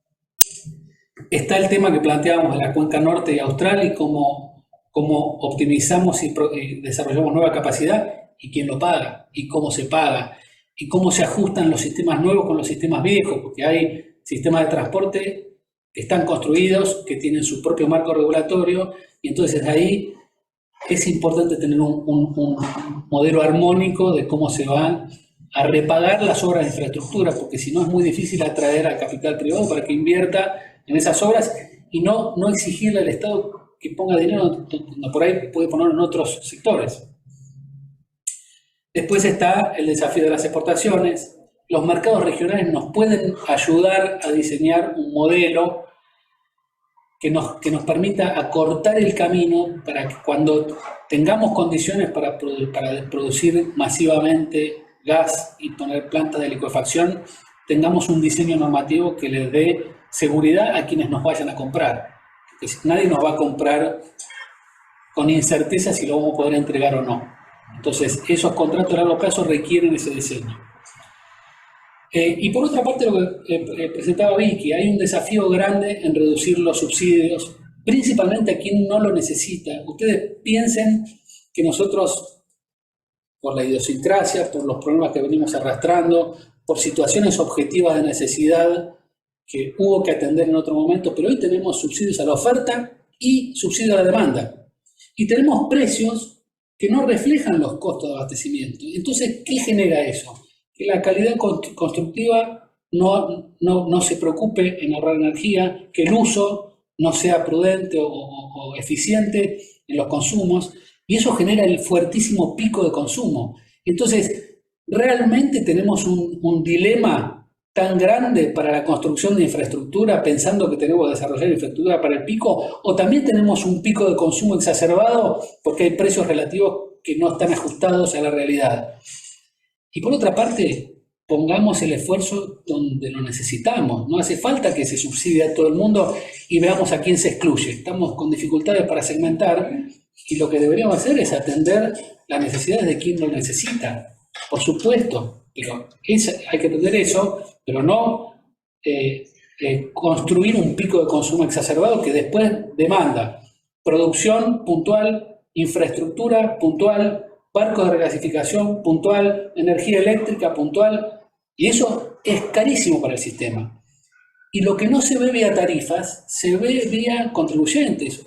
Está el tema que planteábamos de la cuenca norte y austral y cómo optimizamos y desarrollamos nueva capacidad y quién lo paga y cómo se paga y cómo se ajustan los sistemas nuevos con los sistemas viejos, porque hay sistemas de transporte que están construidos, que tienen su propio marco regulatorio, y entonces ahí es importante tener un modelo armónico de cómo se van a repagar las obras de infraestructura, porque si no es muy difícil atraer al capital privado para que invierta en esas obras y no exigirle al Estado que ponga dinero donde por ahí puede ponerlo en otros sectores. Después está el desafío de las exportaciones. Los mercados regionales nos pueden ayudar a diseñar un modelo que nos permita acortar el camino para que cuando tengamos condiciones para producir masivamente gas y poner plantas de licuefacción, tengamos un diseño normativo que les dé seguridad a quienes nos vayan a comprar. Porque nadie nos va a comprar con incerteza si lo vamos a poder entregar o no. Entonces, esos contratos a largo plazo requieren ese diseño. Y por otra parte, lo que presentaba Vicky, hay un desafío grande en reducir los subsidios, principalmente a quien no lo necesita. Ustedes piensen que nosotros, por la idiosincrasia, por los problemas que venimos arrastrando, por situaciones objetivas de necesidad que hubo que atender en otro momento, pero hoy tenemos subsidios a la oferta y subsidios a la demanda. Y tenemos precios que no reflejan los costos de abastecimiento. Entonces, ¿qué genera eso? Que la calidad constructiva no se preocupe en ahorrar energía, que el uso no sea prudente o eficiente en los consumos, y eso genera el fuertísimo pico de consumo. Entonces, realmente tenemos un dilema tan grande para la construcción de infraestructura, pensando que tenemos que desarrollar infraestructura para el pico, o también tenemos un pico de consumo exacerbado porque hay precios relativos que no están ajustados a la realidad. Y por otra parte, pongamos el esfuerzo donde lo necesitamos. No hace falta que se subsidie a todo el mundo y veamos a quién se excluye. Estamos con dificultades para segmentar, Y lo que deberíamos hacer es atender las necesidades de quien lo necesita, por supuesto, pero hay que atender eso, pero no construir un pico de consumo exacerbado que después demanda producción puntual, infraestructura puntual, barcos de regasificación puntual, energía eléctrica puntual, y eso es carísimo para el sistema. Y lo que no se ve vía tarifas, se ve vía contribuyentes,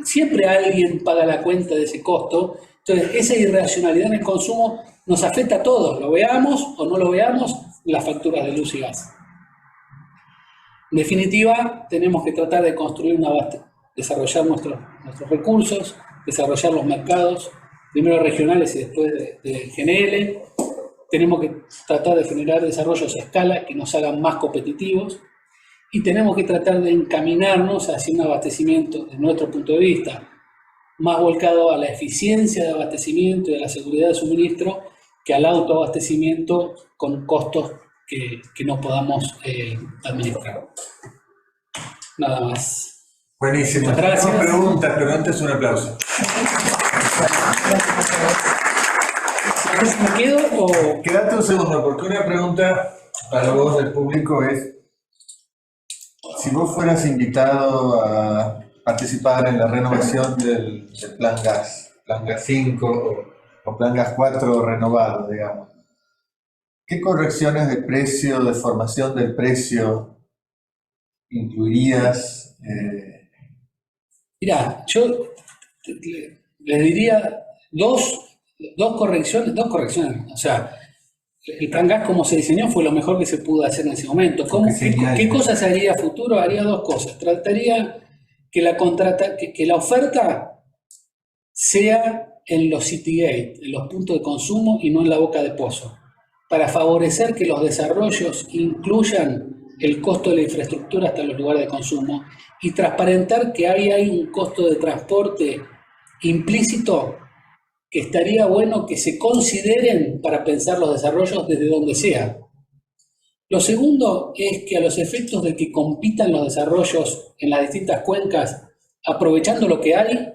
siempre alguien paga la cuenta de ese costo. Entonces, esa irracionalidad en el consumo nos afecta a todos, lo veamos o no lo veamos, las facturas de luz y gas. En definitiva, tenemos que tratar de construir desarrollar nuestros recursos, desarrollar los mercados, primero regionales y después de GNL. Tenemos que tratar de generar desarrollos a escala que nos hagan más competitivos y tenemos que tratar de encaminarnos hacia un abastecimiento, desde nuestro punto de vista, más volcado a la eficiencia de abastecimiento y a la seguridad de suministro que al autoabastecimiento con costos que no podamos administrar. Nada más. Buenísimo. Muchas gracias. Tenemos preguntas, pero antes un aplauso. ¿Me quedo o...? Quédate un segundo, porque una pregunta para vos del público es: si vos fueras invitado a participar en la renovación del Plan Gas 5 o Plan Gas 4 renovado, digamos, ¿qué correcciones de precio, de formación del precio incluirías? Mirá, yo le diría dos correcciones, o sea, el Plan Gas como se diseñó fue lo mejor que se pudo hacer en ese momento. ¿Qué cosas haría a futuro? Haría dos cosas. Trataría que la oferta sea en los city gate, en los puntos de consumo y no en la boca de pozo, para favorecer que los desarrollos incluyan el costo de la infraestructura hasta los lugares de consumo y transparentar que ahí hay un costo de transporte implícito que estaría bueno que se consideren para pensar los desarrollos desde donde sea. Lo segundo es que a los efectos de que compitan los desarrollos en las distintas cuencas, aprovechando lo que hay,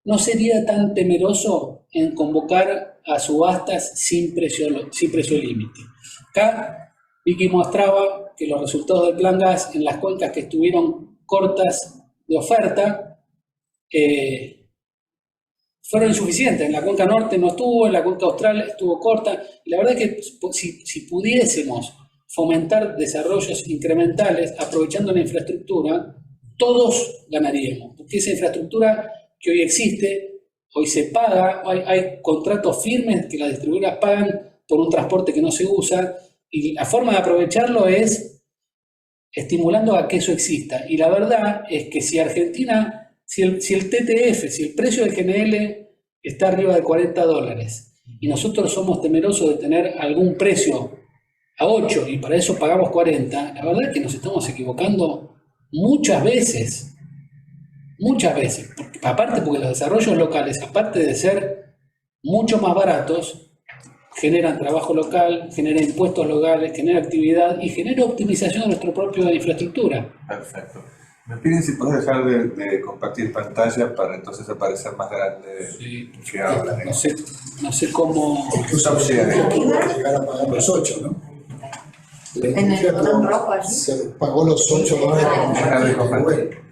no sería tan temeroso en convocar a subastas sin precio límite. Acá Vicky mostraba que los resultados del Plan Gas en las cuencas que estuvieron cortas de oferta fueron insuficientes. En la cuenca norte no estuvo, en la cuenca austral estuvo corta. Y la verdad es que si pudiésemos fomentar desarrollos incrementales aprovechando la infraestructura, todos ganaríamos. Porque esa infraestructura que hoy existe, hoy se paga, hay contratos firmes que las distribuidoras pagan por un transporte que no se usa, y la forma de aprovecharlo es estimulando a que eso exista. Y la verdad es que si Argentina, si el TTF, si el precio del GNL está arriba de $40 y nosotros somos temerosos de tener algún precio a 8 y para eso pagamos 40, la verdad es que nos estamos equivocando muchas veces. Aparte porque los desarrollos locales, aparte de ser mucho más baratos, generan trabajo local, generan impuestos locales, generan actividad y generan optimización de nuestra propia infraestructura. Perfecto. Me piden si puedes dejar de compartir pantalla para entonces aparecer más grande. Sí, que habla. No sé cómo... Incluso llegar a pagar los 8, ¿no? En el botón rojo allí. Se pagó los $8 de compartir.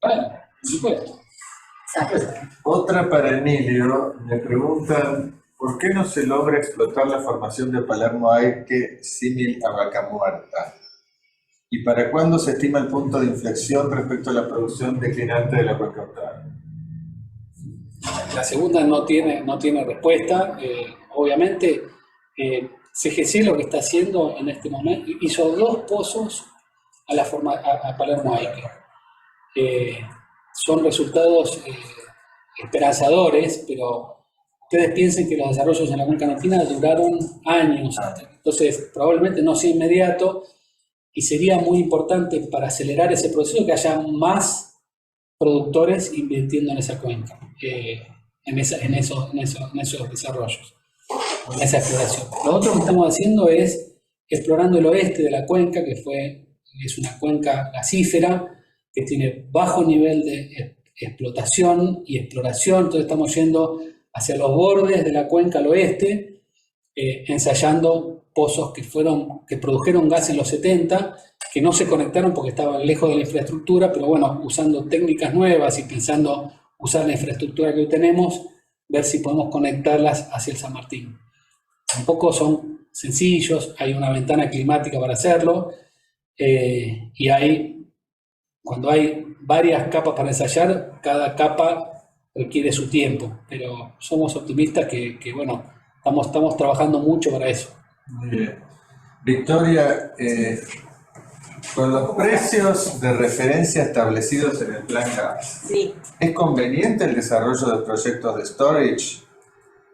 Bueno, por supuesto. Otra para Emilio, me preguntan: ¿por qué no se logra explotar la formación de Palermo Aike símil a Vaca Muerta? ¿Y para cuándo se estima el punto de inflexión respecto a la producción declinante de la cuenca austral? La segunda no tiene respuesta. Obviamente, CGC lo que está haciendo en este momento, hizo 2 pozos a Palermo Aike. Son resultados esperanzadores, pero ustedes piensen que los desarrollos en la cuenca nortina duraron años. Entonces, probablemente no sea inmediato y sería muy importante para acelerar ese proceso que haya más productores invirtiendo en esa cuenca, en esos desarrollos, en esa exploración. Lo otro que estamos haciendo es explorando el oeste de la cuenca, que es una cuenca gasífera, que tiene bajo nivel de explotación y exploración, entonces estamos yendo hacia los bordes de la cuenca al oeste, ensayando pozos que produjeron gas en los 70, que no se conectaron porque estaban lejos de la infraestructura, pero bueno, usando técnicas nuevas y pensando usar la infraestructura que hoy tenemos, ver si podemos conectarlas hacia el San Martín. Tampoco son sencillos, hay una ventana climática para hacerlo, y cuando hay varias capas para ensayar, cada capa requiere su tiempo, pero somos optimistas que bueno, estamos trabajando mucho para eso. Muy bien. Victoria, con los precios de referencia establecidos en el Plan Gas, Sí. ¿es conveniente el desarrollo de proyectos de storage?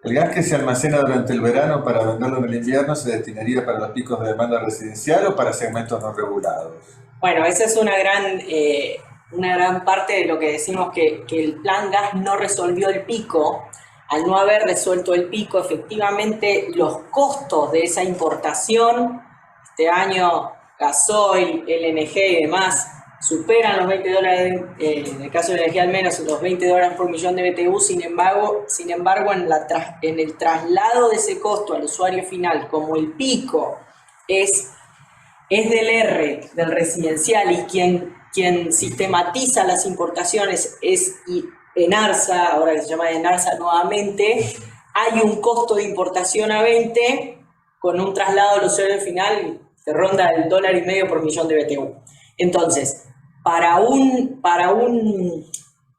¿El gas que se almacena durante el verano para venderlo en el invierno se destinaría para los picos de demanda residencial o para segmentos no regulados? Bueno, esa es una gran parte de lo que decimos que el Plan Gas no resolvió el pico. Al no haber resuelto el pico, efectivamente los costos de esa importación, este año gasoil, LNG y demás, superan los $20, en el caso de la energía al menos, los $20 por millón de BTU. Sin embargo, en el traslado de ese costo al usuario final, como el pico es del residencial, y quien sistematiza las importaciones es ENARSA, ahora que se llama ENARSA nuevamente, hay un costo de importación a 20 con un traslado al usuario final que ronda el $1.50 por millón de BTU. Entonces, para un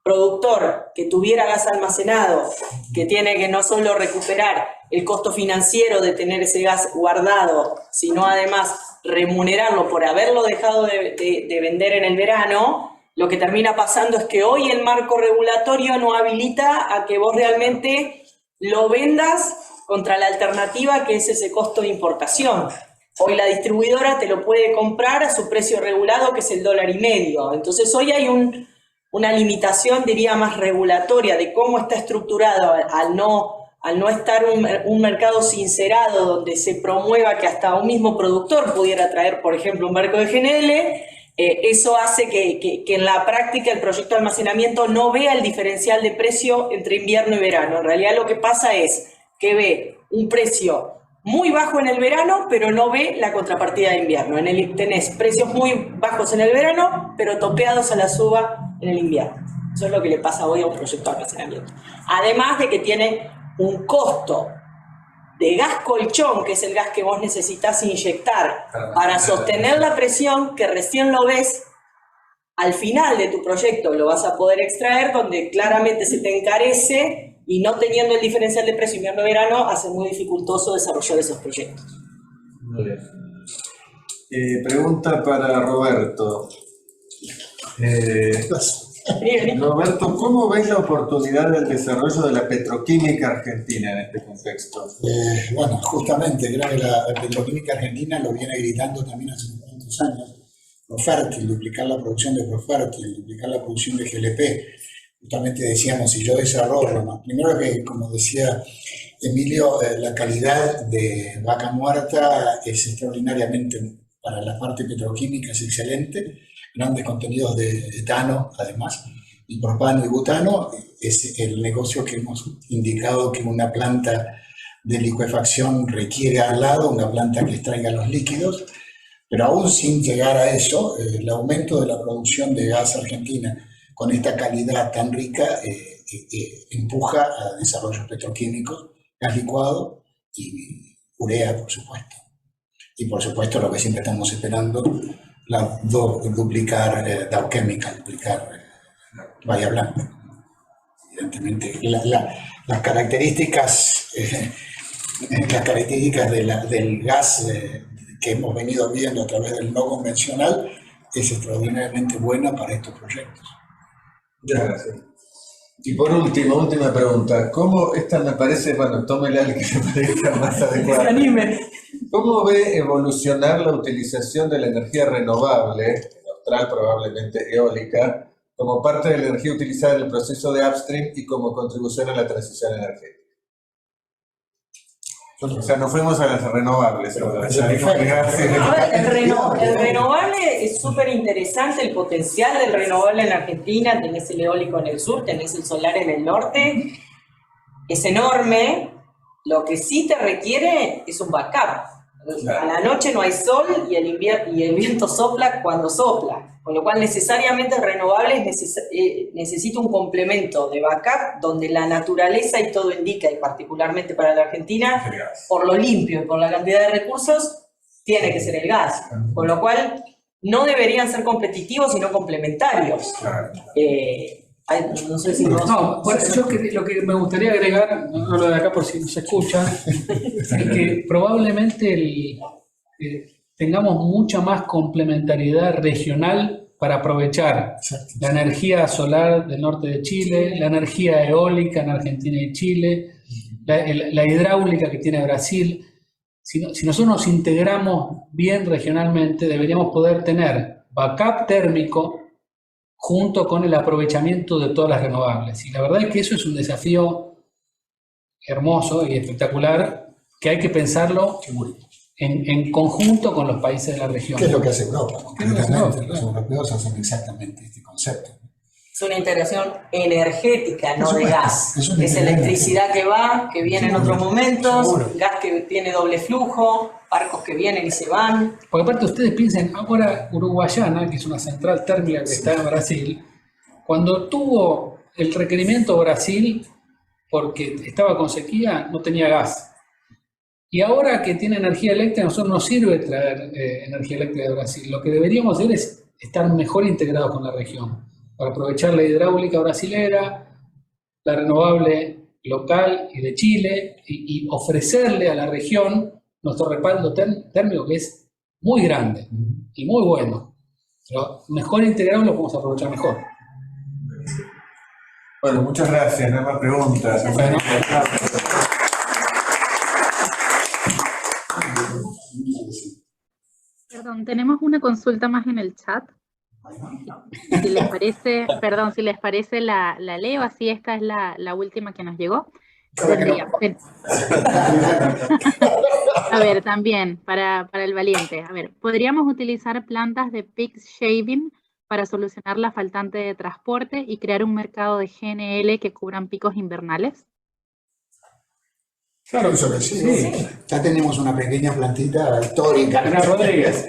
productor que tuviera gas almacenado, que tiene que no solo recuperar el costo financiero de tener ese gas guardado, sino además remunerarlo por haberlo dejado de vender en el verano, lo que termina pasando es que hoy el marco regulatorio no habilita a que vos realmente lo vendas contra la alternativa que es ese costo de importación. Hoy la distribuidora te lo puede comprar a su precio regulado, que es el $1.50. Entonces hoy hay una limitación, diría, más regulatoria de cómo está estructurado al no estar un mercado sincerado donde se promueva que hasta un mismo productor pudiera traer, por ejemplo, un barco de GNL. Eso hace que en la práctica el proyecto de almacenamiento no vea el diferencial de precio entre invierno y verano. En realidad lo que pasa es que ve un precio muy bajo en el verano, pero no ve la contrapartida de invierno. Tenés precios muy bajos en el verano, pero topeados a la suba en el invierno. Eso es lo que le pasa hoy a un proyecto de almacenamiento. Además de que tiene un costo de gas colchón, que es el gas que vos necesitas inyectar para sostener la presión, que recién lo ves al final de tu proyecto, lo vas a poder extraer, donde claramente se te encarece, y no teniendo el diferencial de precio invierno-verano, hace muy dificultoso desarrollar esos proyectos. Muy bien. Pregunta para Roberto. Roberto, ¿cómo ves la oportunidad del desarrollo de la petroquímica argentina en este contexto? Bueno, justamente creo que la petroquímica argentina lo viene gritando también hace unos cuantos años. Profértil, duplicar la producción de Profértil, duplicar la producción de GLP. Justamente decíamos, si yo desarrollo más. Primero que, como decía Emilio, la calidad de Vaca Muerta es extraordinariamente, para la parte petroquímica es excelente. Grandes contenidos de etano, además, y propano y butano. Es el negocio que hemos indicado que una planta de licuefacción requiere al lado, una planta que extraiga los líquidos, pero aún sin llegar a eso, el aumento de la producción de gas argentina con esta calidad tan rica empuja a desarrollos petroquímicos, gas licuado y urea, por supuesto. Y por supuesto lo que siempre estamos esperando, duplicar Dow Chemical, duplicar Bahía Blanca. Evidentemente, las características del gas que hemos venido viendo a través del no convencional es extraordinariamente buena para estos proyectos. Gracias. Y por última pregunta, ¿cómo, esta me parece, bueno, tómela el que le parezca más adecuado? ¿Cómo ve evolucionar la utilización de la energía renovable, en Austral probablemente eólica, como parte de la energía utilizada en el proceso de upstream y como contribución a la transición energética? O sea, nos fuimos a las renovables. Pero ahora. es perfecto. A ver, el renovable es súper interesante, el potencial del renovable en Argentina, tenés el eólico en el sur, tenés el solar en el norte, es enorme, lo que sí te requiere es un backup. A la noche no hay sol y el viento sopla cuando sopla, con lo cual necesariamente el renovable necesita un complemento de backup donde la naturaleza y todo indica, y particularmente para la Argentina, por lo limpio y por la cantidad de recursos, tiene que ser el gas, con lo cual no deberían ser competitivos sino complementarios. No sé si vos... No, bueno, yo lo que me gustaría agregar, no lo de acá por si no se escucha, es que probablemente tengamos mucha más complementariedad regional para aprovechar la energía solar del norte de Chile, la energía eólica en Argentina y Chile, la hidráulica que tiene Brasil. Si nosotros nos integramos bien regionalmente, deberíamos poder tener backup térmico junto con el aprovechamiento de todas las renovables. Y la verdad es que eso es un desafío hermoso y espectacular que hay que pensarlo en conjunto con los países de la región. ¿Qué es lo que hace Europa? ¿Qué es lo que hace Europa? Los europeos hacen exactamente este concepto. Es una integración energética, no de gas. Es electricidad que va, que viene en otros momentos, gas que tiene doble flujo, barcos que vienen y se van. Porque aparte ustedes piensen, ahora Uruguayana, que es una central térmica que está en Brasil, cuando tuvo el requerimiento Brasil, porque estaba con sequía, no tenía gas. Y ahora que tiene energía eléctrica, a nosotros nos sirve traer energía eléctrica de Brasil. Lo que deberíamos hacer es estar mejor integrados con la región, para aprovechar la hidráulica brasilera, la renovable local y de Chile, y ofrecerle a la región nuestro respaldo térmico, que es muy grande y muy bueno. Pero mejor integrado lo podemos aprovechar mejor. Bueno, muchas gracias. No hay más preguntas. Bueno. Perdón, tenemos una consulta más en el chat. Si les parece, perdón, si les parece la leo, así esta es la última que nos llegó. A ver, también, para el valiente. A ver, ¿podríamos utilizar plantas de peak shaving para solucionar la faltante de transporte y crear un mercado de GNL que cubran picos invernales? Claro, eso que sí. Ya tenemos una pequeña plantita histórica. General Rodríguez.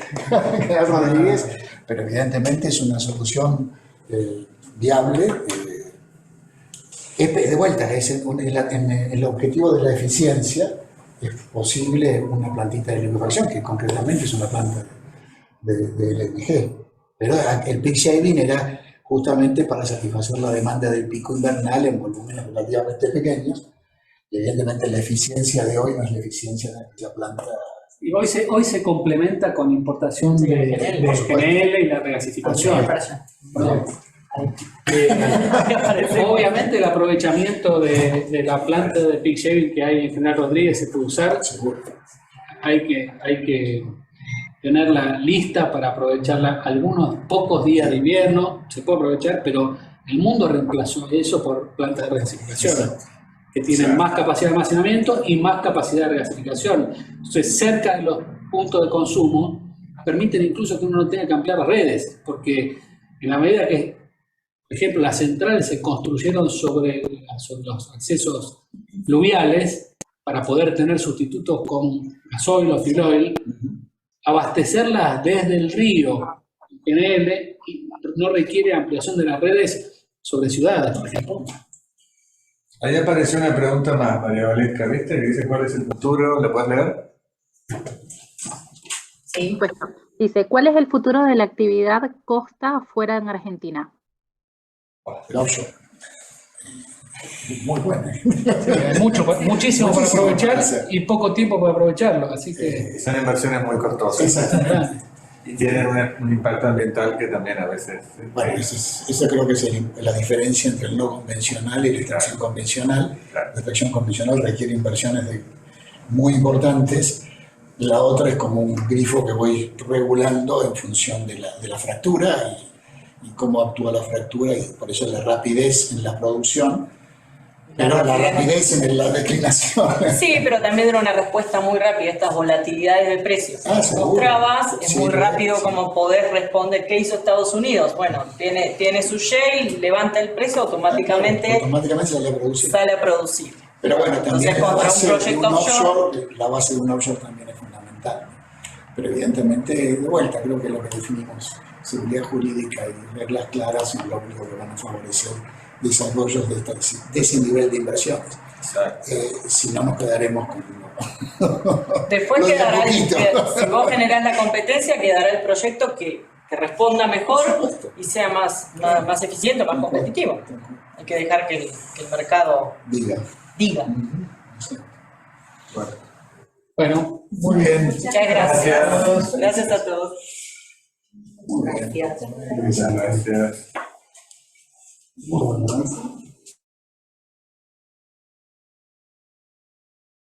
General Rodríguez, pero evidentemente es una solución viable. De vuelta, en el objetivo de la eficiencia es posible una plantita de liquefacción, que concretamente es una planta de LNG. Pero el peak shaving era justamente para satisfacer la demanda del pico invernal en volúmenes relativamente pequeños. Y evidentemente la eficiencia de hoy no es la eficiencia de aquella planta. Y hoy se complementa con importación de GNL y la regasificación. Obviamente el aprovechamiento de la planta de peak shaving que hay en General Rodríguez se puede usar. Seguro. Hay que tenerla lista para aprovecharla algunos pocos días de invierno. Se puede aprovechar, pero el mundo reemplazó eso por plantas de regasificación, que tienen más capacidad de almacenamiento y más capacidad de regasificación. Entonces, cerca de los puntos de consumo, permiten incluso que uno no tenga que ampliar las redes, porque en la medida que, por ejemplo, las centrales se construyeron sobre los accesos fluviales para poder tener sustitutos con gasoil o fuel oil, abastecerlas desde el río GNL no requiere ampliación de las redes sobre ciudades, por ejemplo. Ahí apareció una pregunta más, María Valesca, ¿viste? Que dice cuál es el futuro. ¿La puedes leer? Sí. Pues, dice, ¿cuál es el futuro de la actividad costa fuera en Argentina? El offshore. Muy bueno. Hay muchísimo para aprovechar y poco tiempo para aprovecharlo, así que... Son inversiones muy costosas. Exactamente. Y tienen un impacto ambiental que también a veces... Bueno, esa creo que es la diferencia entre el no convencional y la extracción convencional. Claro. La extracción convencional requiere inversiones muy importantes. La otra es como un grifo que voy regulando en función de la fractura y cómo actúa la fractura, y por eso la rapidez en la producción Pero la rapidez en la declinación. Sí, pero también era una respuesta muy rápida a estas volatilidades de precios. Ah, seguro. Vos trabas, es Sí, muy rápido sí. como poder responder. ¿Qué hizo Estados Unidos? Bueno, tiene su shale, levanta el precio, automáticamente Automáticamente sale a producir. sale a producir. Pero bueno, también Entonces, la contra un base de proyecto un offshore, la base de un offshore también es fundamental. Pero evidentemente, de vuelta, creo que lo que definimos, seguridad jurídica y reglas claras son lo único que van a favorecer desarrollos de ese nivel de inversiones. Si no, nos quedaremos con después lo de a quedará, poquito. si vos generás la competencia, quedará el proyecto que responda mejor Por supuesto. y sea más eficiente, más competitivo. Hay que dejar que el mercado Diga. diga. Sí. Bueno, Muy bien. Muchas gracias. Gracias a todos. Muy bien. Muchas gracias. Bueno.